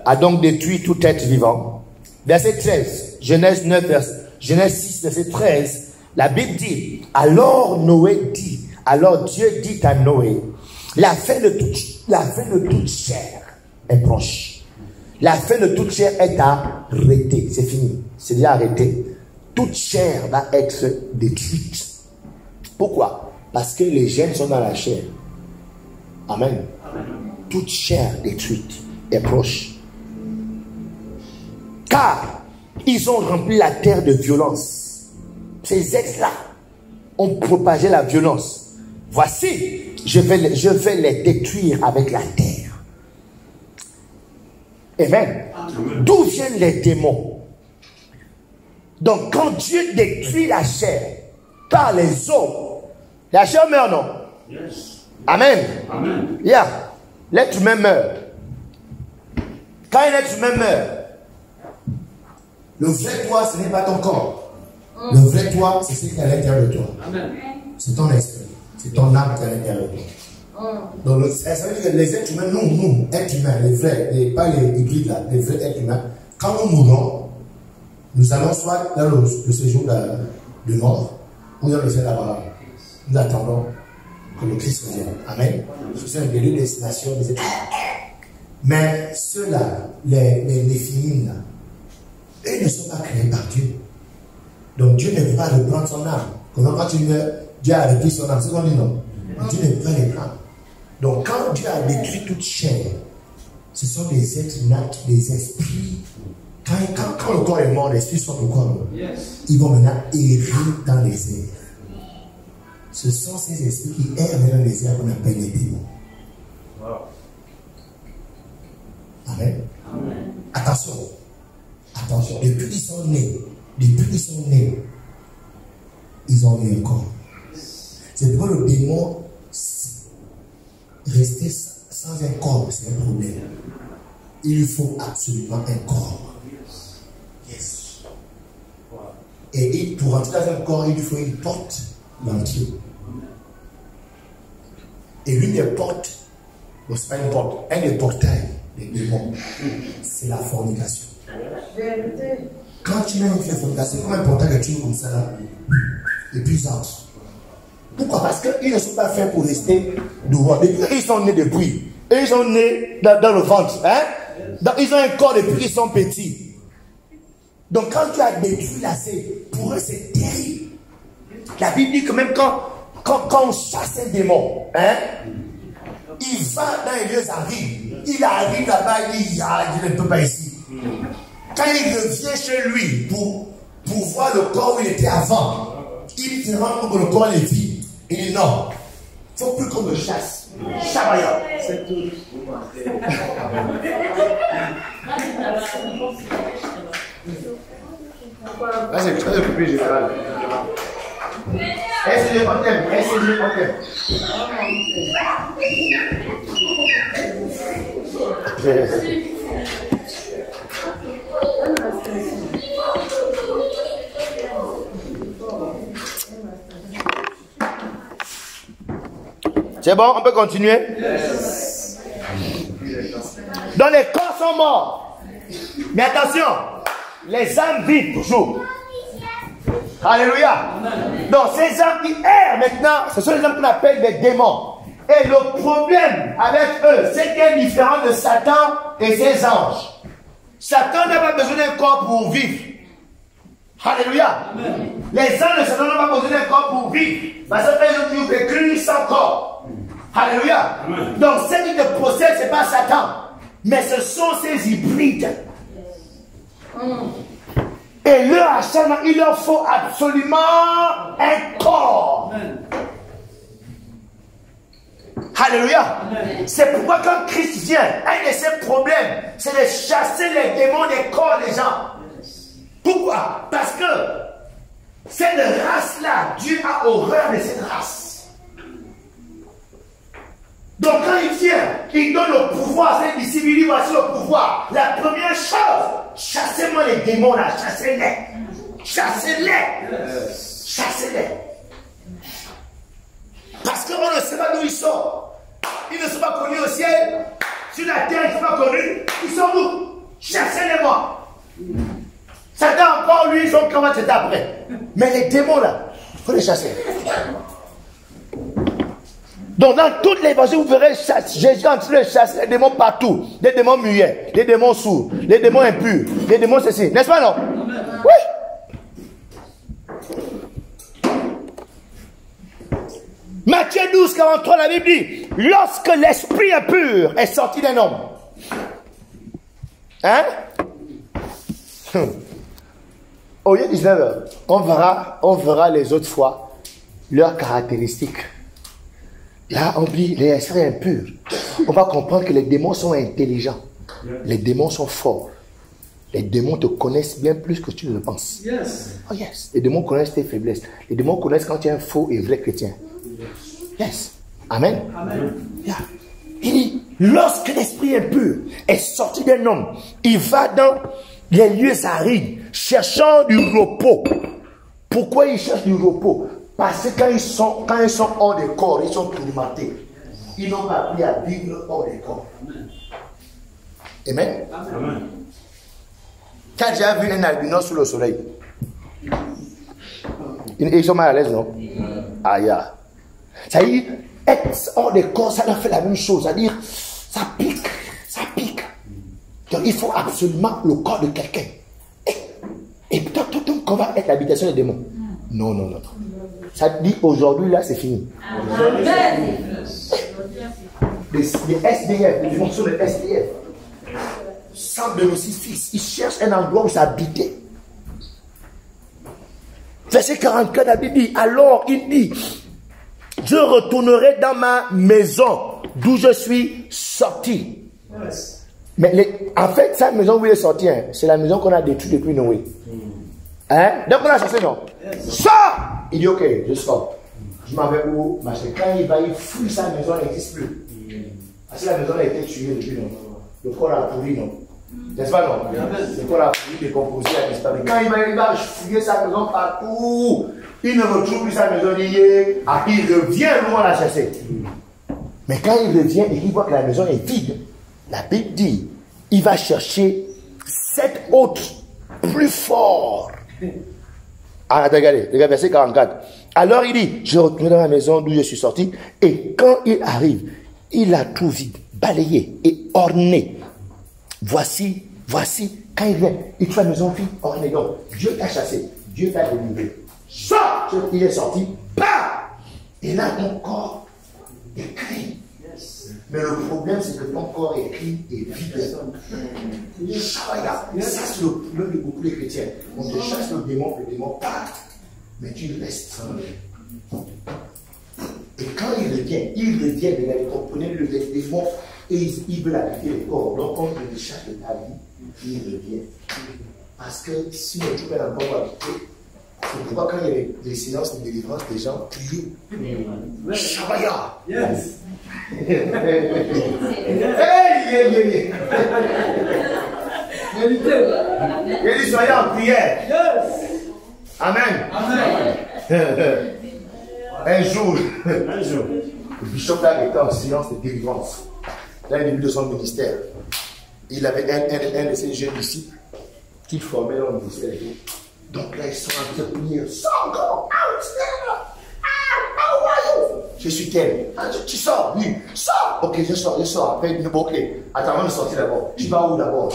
a donc détruit tout être vivant. Verset 13, Genèse 6, verset 13, la Bible dit, alors Dieu dit à Noé, la fin de toute chair est proche. La fin de toute chair est arrêtée. C'est fini. C'est déjà arrêté. Toute chair va être détruite. Pourquoi? Parce que les gènes sont dans la chair. Amen. Toute chair détruite est proche. Car ils ont rempli la terre de violence. Ces êtres-là ont propagé la violence. Voici, je vais les détruire avec la terre. Amen. D'où viennent les démons? Donc, quand Dieu détruit la chair par les hommes, la chair meurt, non? Yes. Amen. Amen. Yeah. L'être humain meurt. Quand un être humain meurt, le vrai toi, ce n'est pas ton corps. Le vrai toi, c'est ce qui est à l'intérieur de toi. C'est ton esprit. C'est ton âme qui est à l'intérieur de toi. Donc, ça veut dire que les êtres humains, nous, êtres humains, les vrais, pas les hybrides là, les vrais êtres humains, quand nous mourrons, nous allons soit dans le séjour de mort, ou dans le ciel d'Abraham. Nous attendons que le Christ revienne. Amen. C'est un lieu de destination des êtres humains. Mais ceux-là, les Néphilim, là, eux ne sont pas créés par Dieu. Donc Dieu ne peut pas reprendre son âme. Comme quand tu meurs, Dieu a repris son âme. C'est qu'on dit non. Dieu ne peut pas reprendre. Donc quand Dieu a détruit toute chair, ce sont des êtres nats, des esprits. Quand le corps est mort, l'esprit sort du corps. Ils vont maintenant errer dans les airs. Ce sont ces esprits qui errent dans les airs qu'on appelle les démons. Wow. Amen. Amen. Attention. Attention. Depuis qu'ils sont nés, ils ont eu un corps. C'est pourquoi le démon rester sans un corps, c'est un problème. Il lui faut absolument un corps. Yes. Et pour entrer dans un corps, il lui faut une porte d'entrée. Et l'une des portes, bon, c'est pas une porte, un des portails des démons, c'est la fornication. Quand tu mets une fornication, c'est comme un portail que tu ouvres comme ça là, et puis ça entre. Pourquoi? Parce qu'ils ne sont pas faits pour rester dehors. Ils sont nés depuis. Et ils sont nés dans le ventre. Hein? Donc, ils ont un corps depuis qu'ils sont petits. Donc quand tu as détruit la scène, pour eux c'est terrible. La Bible dit que même quand on chasse un démon, hein, il va dans les lieux arides. Il arrive là-bas, il dit, je ne peux pas ici. Quand il revient chez lui pour voir le corps où il était avant, il se rend compte que le corps est vide. Il dit non, il ne faut plus qu'on me chasse. Chabaya. C'est tout. Là, c'est très occupé général. Est-ce que je t'aime? Est-ce que je t'aime? C'est bon, on peut continuer? Yes. Donc les corps sont morts. Mais attention, les âmes vivent toujours. Alléluia. Donc ces âmes qui errent maintenant, ce sont les âmes qu'on appelle des démons. Et le problème avec eux, c'est qu'elle est différent de Satan et ses anges. Satan n'a pas besoin d'un corps pour vivre. Alléluia. Amen. Les anges de Satan n'ont pas besoin d'un corps pour vivre. Parce que ont vécu sans corps. Alléluia. Amen. Donc ceux qui te possèdent, ce n'est pas Satan. Mais ce sont ces hybrides. Et leur achat, il leur faut absolument un corps. Amen. Alléluia. C'est pourquoi quand Christ vient, un de ses problèmes, c'est de chasser les démons des corps des gens. Pourquoi? Parce que cette race-là, Dieu a horreur de cette race. Donc quand il vient, il donne le pouvoir à ses disciples, il dit voici le pouvoir. La première chose, chassez-moi les démons là, chassez-les. Chassez-les. Chassez-les. Parce qu'on ne sait pas d'où ils sont. Ils ne sont pas connus au ciel. Sur la terre, ils ne sont pas connus. Ils sont où? Cherchez-les-moi. Satan encore, lui, ils ont comment c'était après. Mais les démons là, il faut les chasser. Donc dans toutes les évangiles, vous verrez Jésus en train de chasser les démons partout. Les démons muets, les démons sourds, les démons impurs, les démons ceci. N'est-ce pas non? Oui. Matthieu 12, 43, la Bible dit, lorsque l'esprit impur est sorti d'un homme. Hein? Au lieu de 19h, on verra les autres fois leurs caractéristiques. Là, on dit les esprits impurs. On va comprendre que les démons sont intelligents. Les démons sont forts. Les démons te connaissent bien plus que tu ne le penses. Yes. Oh yes. Les démons connaissent tes faiblesses. Les démons connaissent quand tu es un faux et vrai chrétien. Yes. Amen. Amen. Yeah. Il dit, lorsque l'esprit impur est sorti d'un homme, il va dans les lieux arides, cherchant du repos. Pourquoi il cherche du repos? Parce que quand ils sont hors des corps, ils sont tourmentés. Ils n'ont pas appris à vivre hors des corps. Amen. Amen. Tu as déjà vu un albinos sous le soleil? Ils sont mal à l'aise, non? Aïe. Ça veut dire, être hors des corps, ça leur fait la même chose. C'est-à-dire, ça pique. Donc, il faut absolument le corps de quelqu'un. Et toi, ton corps va être l'habitation des démons. Non. Ça dit, aujourd'hui, là, c'est fini. Les SDF, les démons sont les SDF. Sans domicile fixe. Ils cherchent un endroit où s'habiter. Verset 44, la Bible dit, alors il dit, je retournerai dans ma maison d'où je suis sorti. Yes. Mais en fait, cette maison où il est sorti, hein, c'est la maison qu'on a détruite depuis Noé. Hein? Donc on a chassé, non? Sors! Il dit, ok, je sors. Je m'en vais où? Quand il va, il fouille sa maison, elle n'existe plus. Parce que la maison a été tuée depuis, non? Le corps a pourri, non? N'est-ce pas, non? Le corps a pourri, décomposé, a disparu. Quand il va fouiller sa maison partout, il ne retrouve plus sa maison liée. Il revient loin la chasser. Mais quand il revient et qu'il voit que la maison est vide, la Bible dit, il va chercher 7 autres plus forts. Ah, regardez, verset 44. Alors il dit, je retourne dans la maison d'où je suis sorti, et quand il arrive, il a tout vide, balayé et orné. Voici, quand il vient, il trouve la maison vide, ornée. Donc, Dieu t'a chassé, Dieu t'a délivré. Ça, il est sorti, bam! Et là, ton corps est clean. Mais le problème, c'est que ton corps est clean et vide. Ça, c'est le problème de beaucoup de chrétiens. On te chasse le démon part. Mais tu restes sans lui. Et quand il revient, vous comprenez, le démon, et il veut habiter le corps. Donc, quand on te chasse de ta vie, il revient. Parce que si on trouve un endroit où habiter, c'est pourquoi quand il y a des silences de délivrance, les gens crient. Shabaya! Yes! Hey! Il dit, soyez en prière. Yes! Amen. Un jour, le bishop là était en silence de délivrance. Là, au début de son ministère, il avait un de ses jeunes disciples qu'il formait dans le ministère. Donc là, ils sont en train de prier. Sors, go out there! How are you? Je suis tel. Tu sors? Oui. Sors! Ok, je sors. Après, il dit, ok. Attends, on va sortir d'abord. Tu vas où d'abord?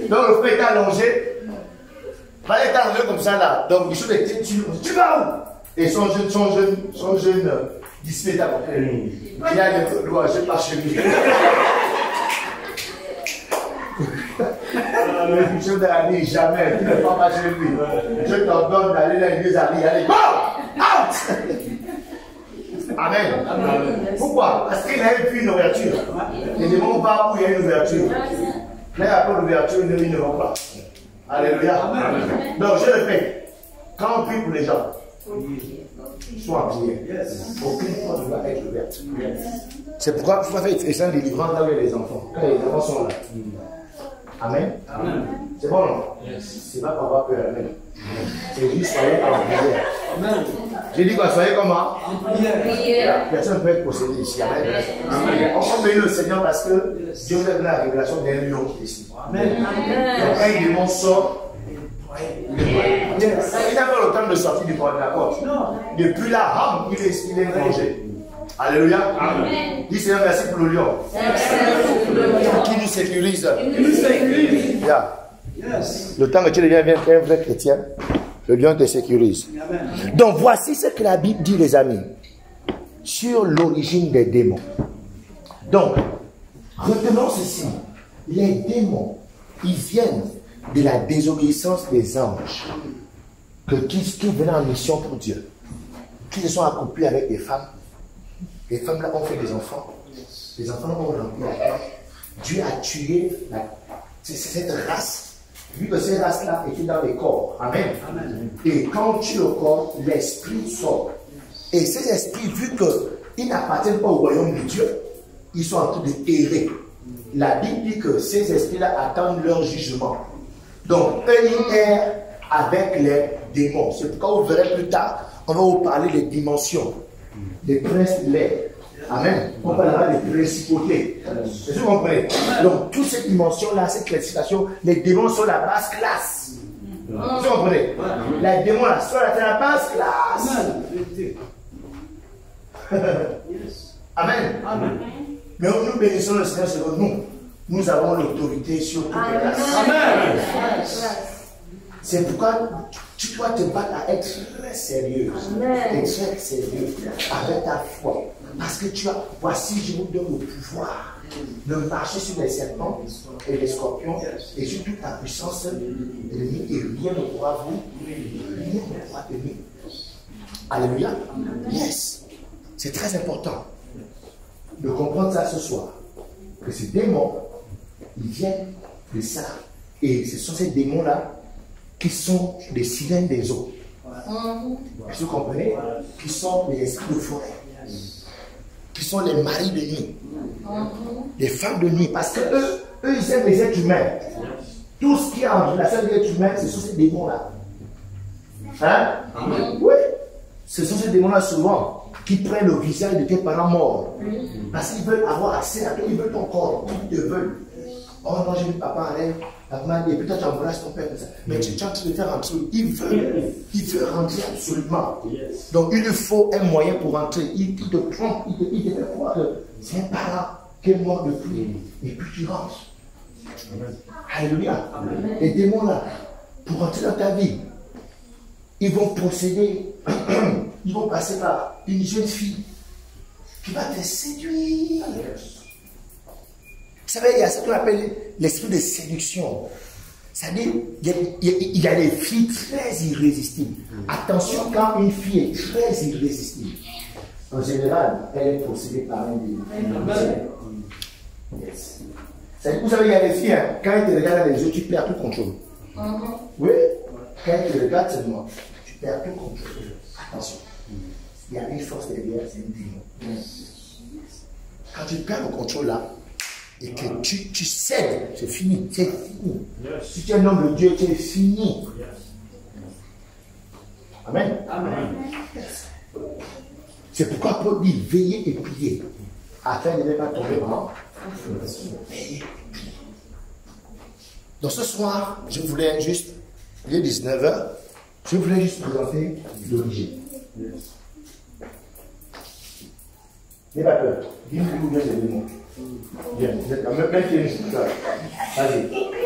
Donc, le frère est allongé. Il est allongé comme ça là. Donc, il dit, tu vas où? Et son jeune disciple est à côté de lui. Il a le doigt, je marche chez lui. Le bishop de l'année, jamais, tu ne peux pas marcher lui. Je t'ordonne d'aller dans les amis, allez, go! Out! Amen. Pourquoi? Parce qu'il a vu une ouverture. Les démons vont où il y a une ouverture. Mais après l'ouverture, ils ne vont pas. Alléluia. Donc je le fais. Quand on prie pour les gens, sois en prière. Aucune porte ne va être ouverte. C'est pourquoi il faut faire une délivrance là où il y a les enfants. Quand les enfants sont là. Amen. C'est bon, non? C'est pas pour avoir peur. Amen. C'est juste soyez en prière. Amen. J'ai dit quoi? Soyez comment? En prière. Personne ne peut être possédé ici. Amen. On bénit le Seigneur parce que Dieu nous a donné la révélation d'un lion qui est ici. Amen. Donc quand un démon sort, il n'a pas le temps de sortir du corps de la porte. Depuis la rame, il est mangé. Alléluia. Amen. Dis Seigneur, merci pour le lion. Qui nous sécurise. Yeah. Le temps que tu deviens un vrai chrétien, le lion te sécurise. Amen. Donc voici ce que la Bible dit, les amis, sur l'origine des démons. Donc, retenons ceci. Les démons, ils viennent de la désobéissance des anges qui venaient en mission pour Dieu, qui se sont accomplis avec des femmes. Les femmes là ont fait des enfants. Les enfants ont rempli la terre. Dieu a tué cette race. Vu que cette race-là était dans les corps. Amen. Amen. Et quand on tue le corps, l'esprit sort. Et ces esprits, vu qu'ils n'appartiennent pas au royaume de Dieu, ils sont en train de errer. La Bible dit que ces esprits-là attendent leur jugement. Donc, eux, ils errent avec les démons. C'est pourquoi vous verrez plus tard, on va vous parler des dimensions. Les princes de l'air. Amen. On parlera des principautés. Est-ce que vous comprenez? Donc, toutes ces dimensions-là, ces classifications, les démons sont la basse classe. Est-ce que vous comprenez? Les démons là, sont la basse classe. Amen. Amen. Mais nous bénissons le Seigneur, c'est que nous avons l'autorité sur toutes les classes. Amen. C'est pourquoi tu dois te battre à être très sérieux. Et très sérieux avec ta foi. Parce que voici, je vous donne le pouvoir de marcher sur les serpents et les scorpions et sur toute la puissance de l'ennemi. Et rien ne pourra tenir. Alléluia. Yes. C'est très important de comprendre ça ce soir. Que ces démons, ils viennent de ça. Et ce sont ces démons-là qui sont les sirènes des eaux. Vous comprenez? Qui sont les esprits de forêt. Qui sont les maris de nuit. Les femmes de nuit. Parce que eux, ils aiment les êtres humains. Tout ce qui est en relation avec les êtres humains, ce sont ces démons-là. Hein? Oui. Ce sont ces démons-là souvent qui prennent le visage de tes parents morts. Parce qu'ils veulent avoir accès à toi, ils veulent ton corps, ils te veulent. Oh non, j'ai vu papa en rêve, et puis toi tu embrasses ton père comme ça. Mais tu es en train de faire rentrer. Il veut rentrer absolument. Donc il lui faut un moyen pour rentrer. Il te trompe, il te fait croire que c'est un parent qui est mort depuis. Et puis tu rentres. Alléluia. Les démons là, pour rentrer dans ta vie, ils vont procéder, ils vont passer par une jeune fille qui va te séduire. Vous savez, il y a ce qu'on appelle l'esprit de séduction. C'est-à-dire, il y a des filles très irrésistibles. Attention, quand une fille est très irrésistible, en général, elle est possédée par un démon. Yes. Vous savez, il y a des filles, hein, quand elles te regardent dans les yeux, tu perds tout contrôle. Oui, quand elles te regardent seulement, tu perds tout contrôle. Attention, il y a une force derrière, c'est un démon. Quand tu perds le contrôle là, et que tu cèdes, c'est fini, c'est fini. Si tu es un homme de Dieu, tu es fini. Amen. Amen. C'est pourquoi Paul dit veillez et priez, afin de ne pas tomber en veillez et priez. Donc ce soir, je voulais juste, il est 19h, je voulais juste présenter l'origine. N'aie pas peur, dis-moi d'où vient les démons. Bien, même qui est une chose. Vas-y,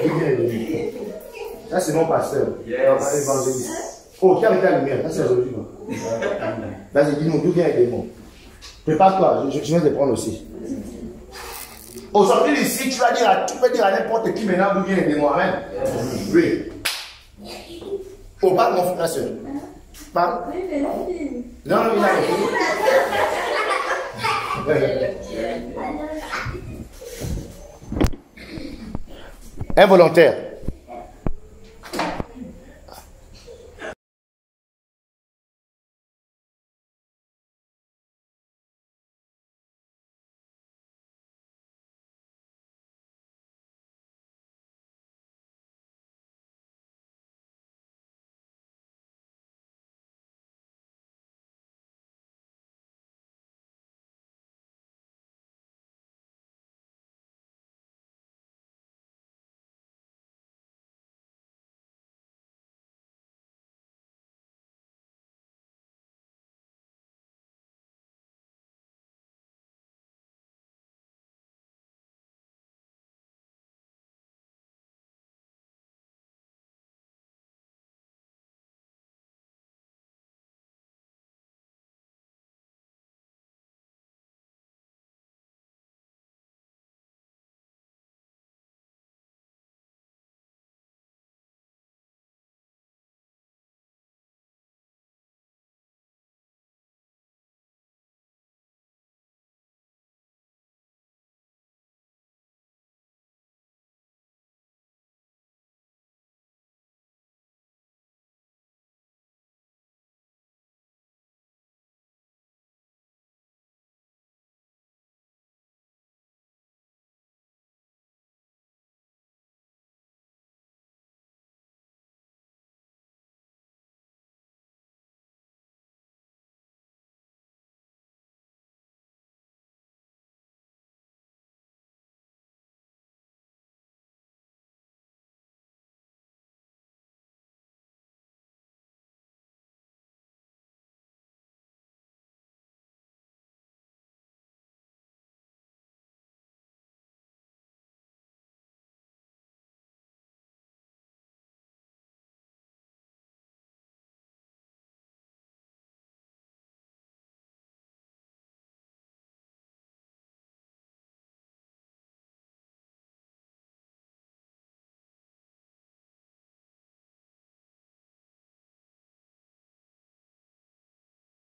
d'où vient les démons. Ça c'est mon pasteur, évangéliste. Oh, qui a arrêté la lumière? Ça c'est l'origine. Vas-y, dis-nous d'où vient les démons. Prépare-toi, je viens de prendre aussi. Aujourd'hui ici, tu peux dire à n'importe qui maintenant d'où viennent les démons. Amen. Oui. Oh, parle mon frère, soeur. Parle. Non, il a involontaire.